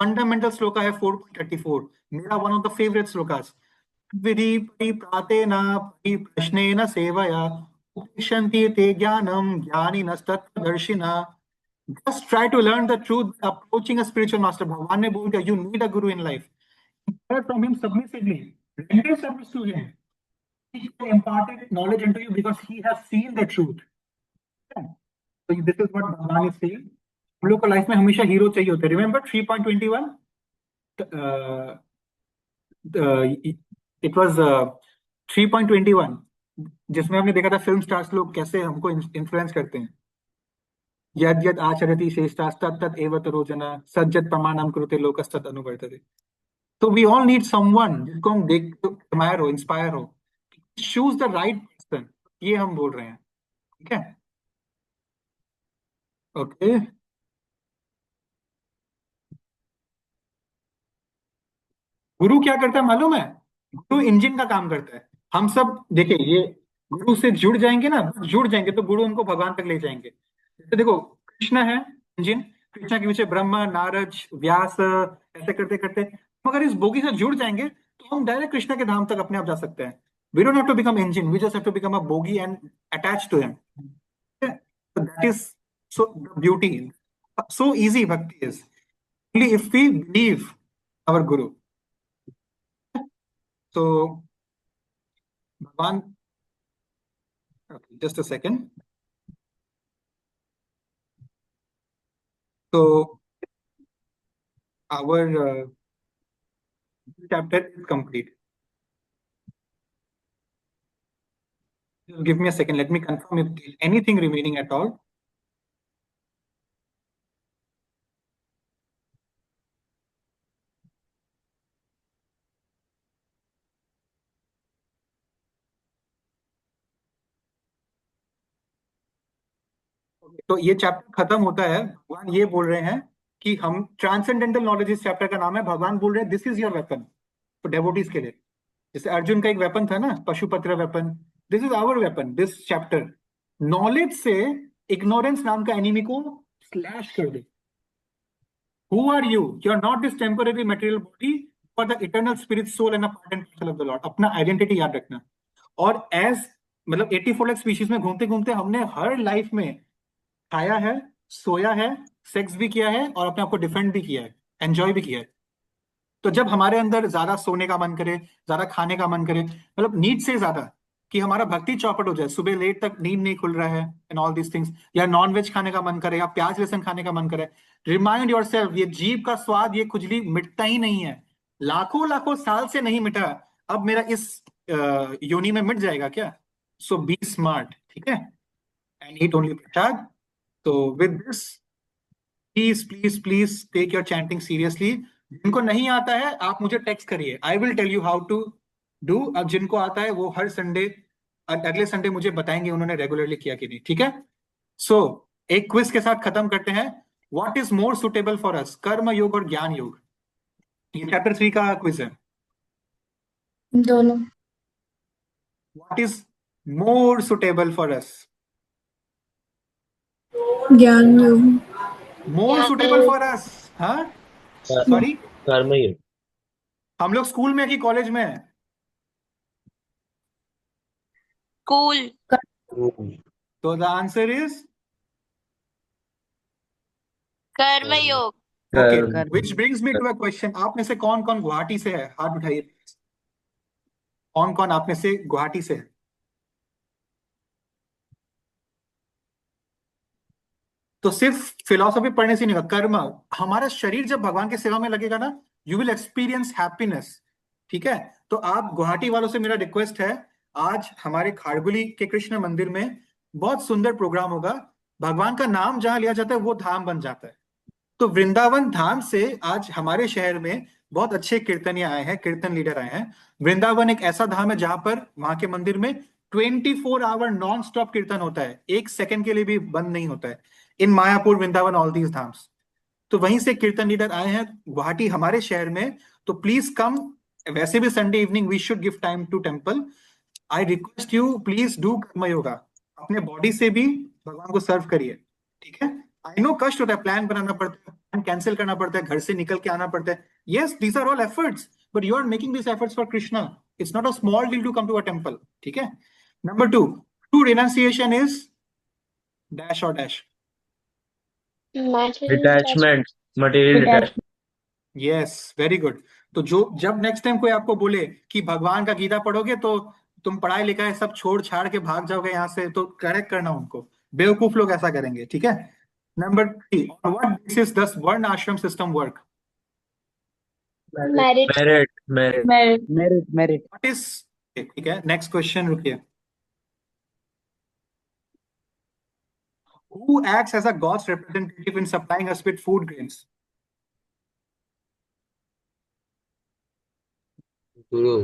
फंडामेंटल श्लोका है 4.34, मेरा one of the favourite shlokas. विधि परिप्रातेन परिप्रश्नेन सेवया उपदिशन्ति ते ज्ञानम ज्ञानिनस्तत्त्वदर्शिनः। Just try to learn the truth approaching a spiritual master. भगवान ने बोल दिया you need a guru in life. Learn from him submissively, render service to him. He has imparted knowledge into you because he has seen the truth. So this is what भगवान is saying. हम लोग को life में हमेशा hero चाहिए होते हैं। Remember 3.21, it was 3.21, जिसमें हमने देखा था फिल्म स्टार्स लोग कैसे हमको इन्फ्लुएंस करते हैं। यद यद आचरति श्रेष्ठास्तत् तत् एव तरो जना सज्जत प्रमाणम कुरुते लोकस्तत् अनुवर्तते। तो वी ऑल नीड समवन जिसको हम देख एडमायर हो, इंस्पायर हो। चूज द राइट पर्सन, ये हम बोल रहे हैं। ठीक है, ओके। गुरु क्या करता है मालूम है? गुरु इंजन का काम करता है। हम सब देखिए, ये गुरु से जुड़ जाएंगे ना, जुड़ जाएंगे तो गुरु उनको भगवान तक ले जाएंगे। तो देखो, कृष्ण है इंजन, कृष्ण के पीछे ब्रह्मा, नारद, व्यास, ऐसे करते करते हम अगर इस बोगी से जुड़ जाएंगे तो हम डायरेक्ट कृष्ण के धाम तक अपने आप जा सकते हैं। We don't have to become engine, we just have to become a bogie and attach to him. That is so beauty, so easy bhakti is only if we believe our guru. So भगवान, just a second. So our chapter is complete. Just give me a second. Let me confirm if there's anything remaining at all. तो ये chapter खत्म होता है, भगवान ये बोल रहे हैं कि हम ट्रांसेंडेंटल नॉलेज, इस चैप्टर का नाम है। भगवान बोल रहे हैं दिस इज योर वेपन तो डेवोटीज के लिए। जैसे अर्जुन का एक वेपन था ना, पशुपत्र weapon, this is our weapon, this chapter. Knowledge से इग्नोरेंस नाम का एनिमी को स्लैश कर दे। Who are you? You are not this temporary material body, but the eternal spirit, soul and a part and parcel of the Lord. अपना identity याद रखना। और एज मतलब 84 लाख स्पीशीज में घूमते घूमते हमने हर लाइफ में खाया है, सोया है, सेक्स भी किया है और अपने आप को डिफेंड भी किया है, एंजॉय भी किया है। तो जब हमारे अंदर ज्यादा सोने का मन करे, ज्यादा खाने का मन करे, मतलब नीड से ज्यादा, कि हमारा भक्ति चौपट हो जाए, सुबह लेट तक नींद नहीं खुल रहा है एंड ऑल दीज थिंग्स, या नॉन वेज खाने का मन करे, या प्याज लहसुन खाने का मन करे, रिमाइंड योरसेल्फ, ये जीभ का स्वाद, ये खुजली मिटता ही नहीं है, लाखों लाखों साल से नहीं मिटा, अब मेरा इस योनि में मिट जाएगा क्या? सो बी स्मार्ट, ठीक है, एंड ईट ओनली प्रसाद। तो with this, please please please take your chanting seriously. जिनको नहीं आता है आप मुझे टेक्स्ट करिए, I will tell you how to do. अब जिनको आता है वो हर संडे, अगले संडे मुझे बताएंगे उन्होंने रेगुलरली किया कि नहीं, ठीक है। सो एक क्विज के साथ खत्म करते हैं। What is more suitable for us, कर्म योग और ज्ञान योग? ये चैप्टर 3 का क्विज है। दोनों। What is more suitable for us? ज्ञान योग। मोर सुटेबल फॉर अस, हाँ सॉरी, कर्मयोग। हम लोग स्कूल में है कि कॉलेज में है? स्कूल। तो the answer is karmayoga. Okay, which brings me to a question. आप में से कौन कौन गुवाहाटी से है? हाथ उठाइए। कौन कौन आप में से गुवाहाटी से है? तो सिर्फ फिलॉसफी पढ़ने से नहीं होगा, कर्म, हमारा शरीर जब भगवान की सेवा में लगेगा ना, यू विल एक्सपीरियंस हैप्पीनेस, ठीक है। तो आप गुवाहाटी वालों से मेरा रिक्वेस्ट है, आज हमारे खारगुली के कृष्ण मंदिर में बहुत सुंदर प्रोग्राम होगा। भगवान का नाम जहां लिया जाता है वो धाम बन जाता है। तो वृंदावन धाम से आज हमारे शहर में बहुत अच्छे कीर्तनिया आए हैं, कीर्तन लीडर आए हैं। वृंदावन एक ऐसा धाम है जहां पर, वहां के मंदिर में 24 आवर नॉन स्टॉप कीर्तन होता है, एक सेकंड के लिए भी बंद नहीं होता है। इन मायापुर, वृंदावन, ऑल दीज धाम्स। तो वहीं से कीर्तन लीडर आए हैं गुवाहाटी हमारे शहर में। तो प्लीज कम। वैसे भी Sunday evening we should give time to temple. I request you, please do karma yoga. अपने बॉडी से भी भगवान को सर्व करिए, ठीक है। आई नो कष्ट होता है, प्लान बनाना पड़ता है, प्लान कैंसिल करना पड़ता है, घर से निकल के आना पड़ता है। Yes, these are all efforts, but you are making this efforts for Krishna. It's not a small deal to come to a temple, ठीक है। Number 2, true renunciation is dash और dash. Detachment, material detachment. Yes, very good. तो जो जब next time कोई आपको बोले कि भगवान का गीता पढ़ोगे तो तुम पढ़ाई लिखाई सब छोड़ छाड़ के भाग जाओगे यहाँ से, तो करेक्ट करना उनको, बेवकूफ लोग ऐसा करेंगे, ठीक है। नंबर 3, व्हाट बेसिस डस वर्ण आश्रम system work? Merit. Merit, merit, merit. Merit, merit. What is, ठीक है, नेक्स्ट क्वेश्चन, रुकिए। Who acts as a God's representative in supplying us with food grains? Guru.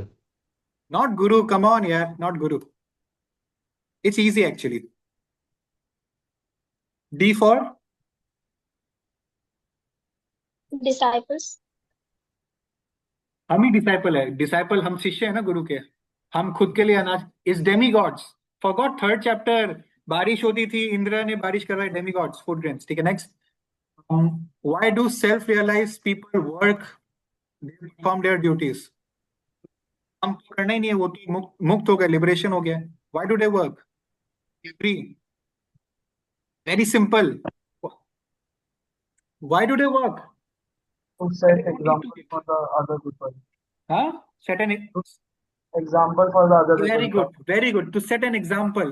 Not Guru, come on, yeah, not Guru. It's easy actually. D for Disciples. हम ही disciple है, disciple हम शिष्य है ना गुरु के, हम खुद के लिए अनाज is Demi God's. Forgot third chapter, बारिश होती थी, इंद्र ने बारिश करवाई, डेमी गॉड्स फूड ग्रेन्स। ठीक है, next. Why do self realise people work, perform their duties? हम तो करना ही नहीं है, वो तो मुक्त हो गए, लिबरेशन हो गया। Why do they work? Free, very simple. Why do they work? To set example for the other people. हाँ, set an Example for the other very people. good, very good. To set an example.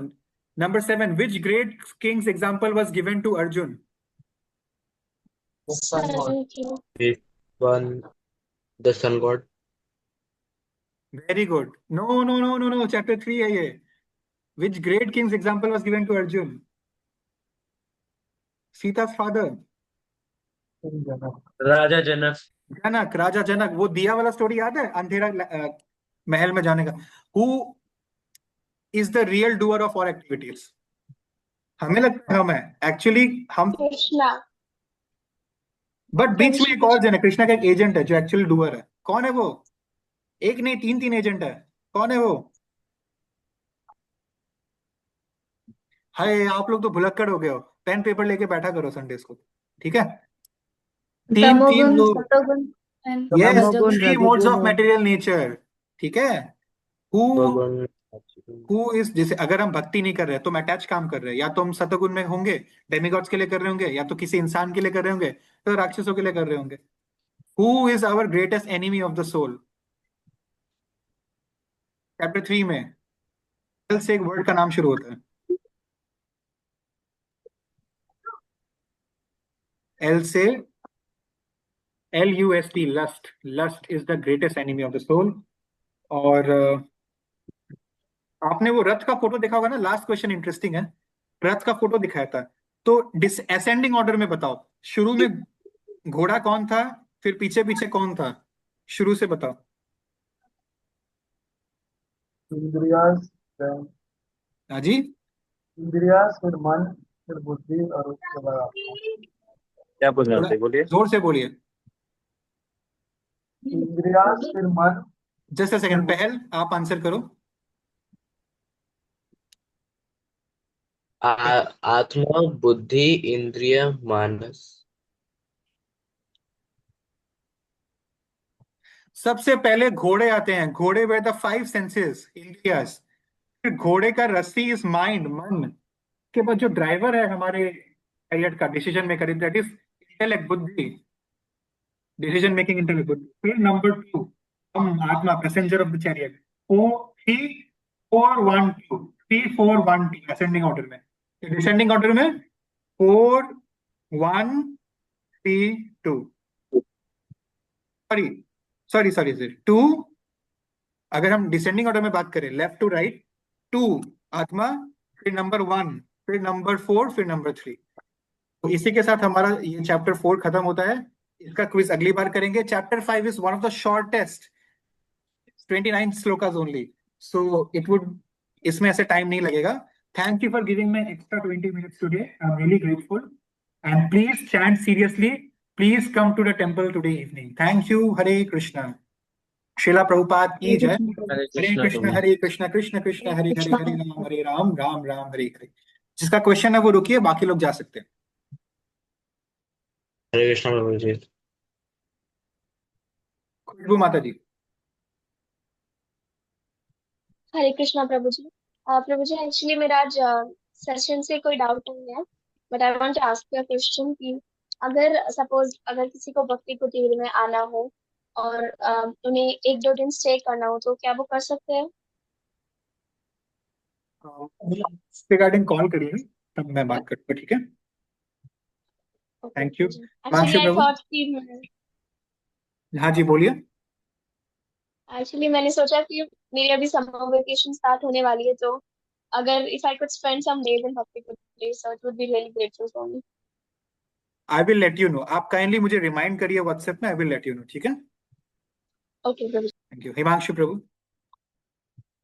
Number 7, which great king's example was given to Arjun? The sun god. Sun king. This one, the sun god. Very good. No. Chapter 3 है ये. Which great king's example was given to Arjun? Sita's father. King Janak. राजा जनक। जनक, राजा जनक। वो दिया वाला story याद है, अंधेरा महल में जाने का? Who is the real doer of all activities? हमें लगता है हम है, एक्चुअली हम, Krishna. बट बीच में एक और जन है, कृष्णा का एक एजेंट है जो एक्चुअली डूअर है। कौन है वो? एक नहीं, तीन एजेंट है। कौन है वो? हाय, आप लोग तो भुलक्कड़ हो गए हो, पेन पेपर लेके बैठा करो संडेज को, ठीक है? तीन तमोगुण, लोग, सतोगुण and यस, रजोगुण। Three modes of material nature, ठीक है? हु भगवान हु इज, जैसे अगर हम भक्ति नहीं कर रहे तो हम अटैच काम कर रहे हैं, या तो हम सतगुण में होंगे, डेमिगॉड्स के लिए कर रहे होंगे, या तो किसी इंसान के लिए कर रहे होंगे, तो राक्षसों के लिए कर रहे होंगे। Who is our greatest enemy of the soul? Chapter 3 में एल से एक वर्ड का नाम शुरू होता है, एल से, LUST, lust. Lust is the greatest enemy of the soul. और आपने वो रथ का फोटो देखा होगा ना, लास्ट क्वेश्चन इंटरेस्टिंग है, रथ का फोटो दिखाया था, तो असेंडिंग ऑर्डर में बताओ, शुरू में घोड़ा कौन था, फिर पीछे पीछे कौन था? शुरू से बताओ। इंद्रियास, then हाँ जी, इंद्रियास, फिर मन, फिर बुद्धि, और उसके बाद आत्मा। क्या बोल रहे थे, बोलिए। जोर से बोलिए। इंद्रियास, फिर मन, जस्ट अ सेकंड, पहल आप आंसर करो। आत्मा, बुद्धि, इंद्रिय, मानस। सबसे पहले घोड़े आते हैं, घोड़े वेर द 5 सेंसेस, इंद्रियास। फिर घोड़े का रस्सी इज माइंड, मन। के बाद जो ड्राइवर है हमारे कैरियर का, decision maker, that is intellect, बुद्धि, डिसीजन मेकिंग इंटेलेक्ट, बुद्धि। फिर नंबर 2 हम, आत्मा, passenger of the chariot. 3 4 1 2, 3 4 1 2 ascending order में। डिसेंडिंग ऑर्डर में 4 1 3 2, सॉरी 2। अगर हम डिसेंडिंग ऑर्डर में बात करें, लेफ्ट टू राइट, 2 आत्मा, फिर नंबर 1, फिर नंबर 4, फिर नंबर 3। तो इसी के साथ हमारा ये चैप्टर 4 खत्म होता है। इसका क्विज अगली बार करेंगे। Chapter 5 is one of the shortest, 29 shlokas only, so it would, इसमें ऐसे टाइम नहीं लगेगा। Thank you for giving me extra 20 minutes today, I am really grateful, and please chant seriously, please come to the temple today evening. Thank you. Hare Krishna. Shrila Prabhupada की जय। हरे हरे कृष्ण प्रभु। हरे कृष्ण कृष्ण कृष्ण हरे हरे, हरे राम राम राम हरे हरे। जिसका question है वो रुकिए, बाकी लोग जा सकते हैं। हरे कृष्ण प्रभु जी। खुशबू माता जी। हरे कृष्णा प्रभु जी। प्रभु जी, एक्चुअली मेरा आज सेशन से कोई डाउट नहीं है, but I want to ask you a question कि अगर सपोज अगर किसी को भक्ति कुटीर में आना हो और उन्हें 1-2 दिन स्टे करना हो, तो क्या वो कर सकते हैं? रिगार्डिंग कॉल करिए, तब मैं बात करूंगा, ठीक है? Thank you. Actually I Prabhu. Thought कि हाँ जी, बोलिए। एक्चुअली मैंने सोचा कि मेरी अभी समर वेकेशन स्टार्ट होने वाली है, तो अगर if I could spend some days in Bhakti Kutri, so it would be really grateful for me. I will let you know, आप काइंडली मुझे रिमाइंड करिए व्हाट्सएप में, I will let you know, ठीक है? Okay, Prabhuji. Thank you. Himanshu Prabhu.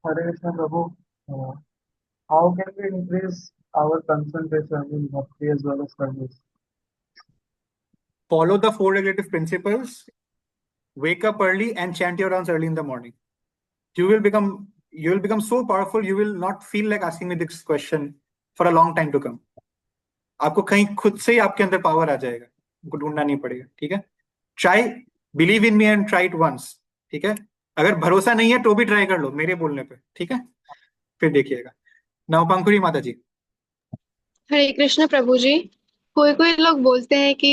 Hare Krishna Prabhu. Uh, how can we increase our concentration in bhakti as well as service? Follow the four regulative principles, wake up early and chant your rounds early in the morning. You will become so powerful, you will not feel like asking me this question for a long time to come. आपको कहीं खुद से ही आपके अंदर power आ जाएगा, आपको ढूंढना नहीं पड़ेगा, ठीक है? Try, believe in me and try it once, ठीक है? अगर भरोसा नहीं है तो भी ट्राई कर लो मेरे बोलने पे, ठीक है? फिर देखिएगा। नाउ पंकुरी माता जी। हरे कृष्ण प्रभु जी। कोई कोई लोग बोलते हैं कि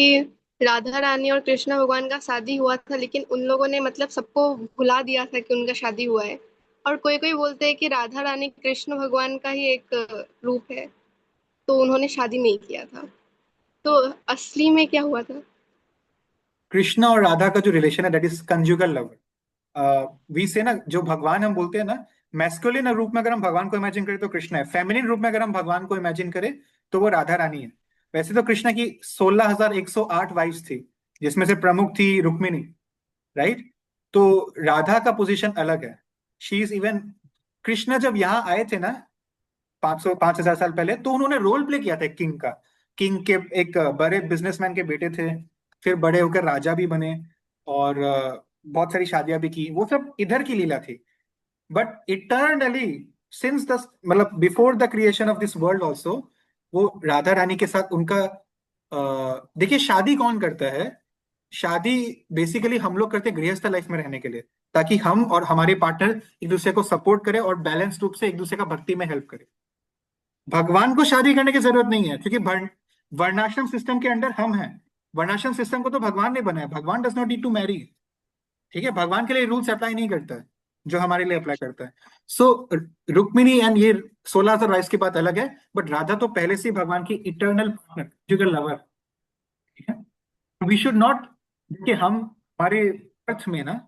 राधा रानी और कृष्ण भगवान का शादी हुआ था, लेकिन उन लोगों ने मतलब सबको भुला दिया था कि उनका शादी हुआ है। और कोई कोई बोलते हैं कि राधा रानी कृष्ण भगवान का ही एक रूप है, तो उन्होंने शादी नहीं किया था। तो असली में क्या हुआ था? कृष्ण और राधा का जो रिलेशन है that is conjugal love. We say ना, जो भगवान हम बोलते हैं ना, मैस्कुलिन रूप में अगर हम भगवान को इमेजिन करें तो कृष्ण है, फेमिनिन रूप में अगर हम भगवान को इमेजिन करें तो वो राधा रानी है। वैसे तो कृष्ण की 16,108 वाइफ्स थी, जिसमें से प्रमुख थी रुक्मिणी, राइट? तो राधा का पोजीशन अलग है, शी इज इवन। कृष्ण जब यहाँ आए थे ना 5,000 साल पहले, तो उन्होंने रोल प्ले किया था किंग का। किंग के एक बड़े बिजनेसमैन के बेटे थे, फिर बड़े होकर राजा भी बने और बहुत सारी शादियां भी की। वो सब इधर की लीला थी। बट इटर्नली सिंस द मतलब before the creation of this world also, वो राधा रानी के साथ उनका देखिए, शादी कौन करता है? शादी बेसिकली हम लोग करते हैं गृहस्थ लाइफ में रहने के लिए, ताकि हम और हमारे पार्टनर एक दूसरे को सपोर्ट करें और बैलेंस रूप से एक दूसरे का भक्ति में हेल्प करें। भगवान को शादी करने की जरूरत नहीं है, क्योंकि वर्णाश्रम सिस्टम के अंडर हम हैं। वर्णाश्रम सिस्टम को तो भगवान ने बनाया, Bhagwan does not need to marry, ठीक है? भगवान के लिए रूल्स अप्लाई नहीं करता है जो हमारे लिए अप्लाई करता है। सो रुक्मिणी एंड ये 16,000 वाइफ्स की बात अलग है, बट राधा तो पहले से भगवान की इटर्नल पार्टनर, लवर, ठीक है? वी शुड नॉट, देखिए हम हमारे अर्थ में ना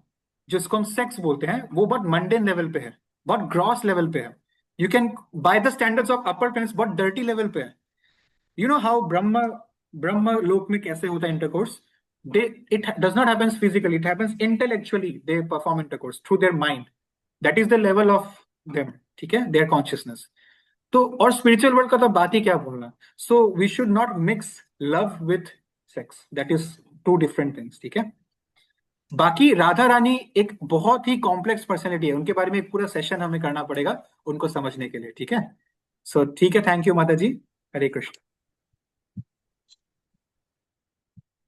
जिसको हम सेक्स बोलते हैं वो बहुत मंडेन लेवल पे है, बहुत ग्रॉस लेवल पे है। You can by the standards of upper planets बहुत डर्टी लेवल पे है। यू नो हाउ ब्रह्म लोक में कैसे होता है intercourse? It does not happen physically, it happens intellectually. They perform intercourse through their mind. That is the level of them, ठीक है? Their consciousness. तो और स्पिरिचुअल वर्ल्ड का तो बात ही क्या बोलना। So we should not mix love with sex, that is two different things, ठीक है? बाकी राधा रानी एक बहुत ही कॉम्प्लेक्स पर्सनैलिटी है, उनके बारे में एक पूरा सेशन हमें करना पड़ेगा उनको समझने के लिए, ठीक है? सो ठीक है, थैंक यू माता जी। हरे कृष्ण।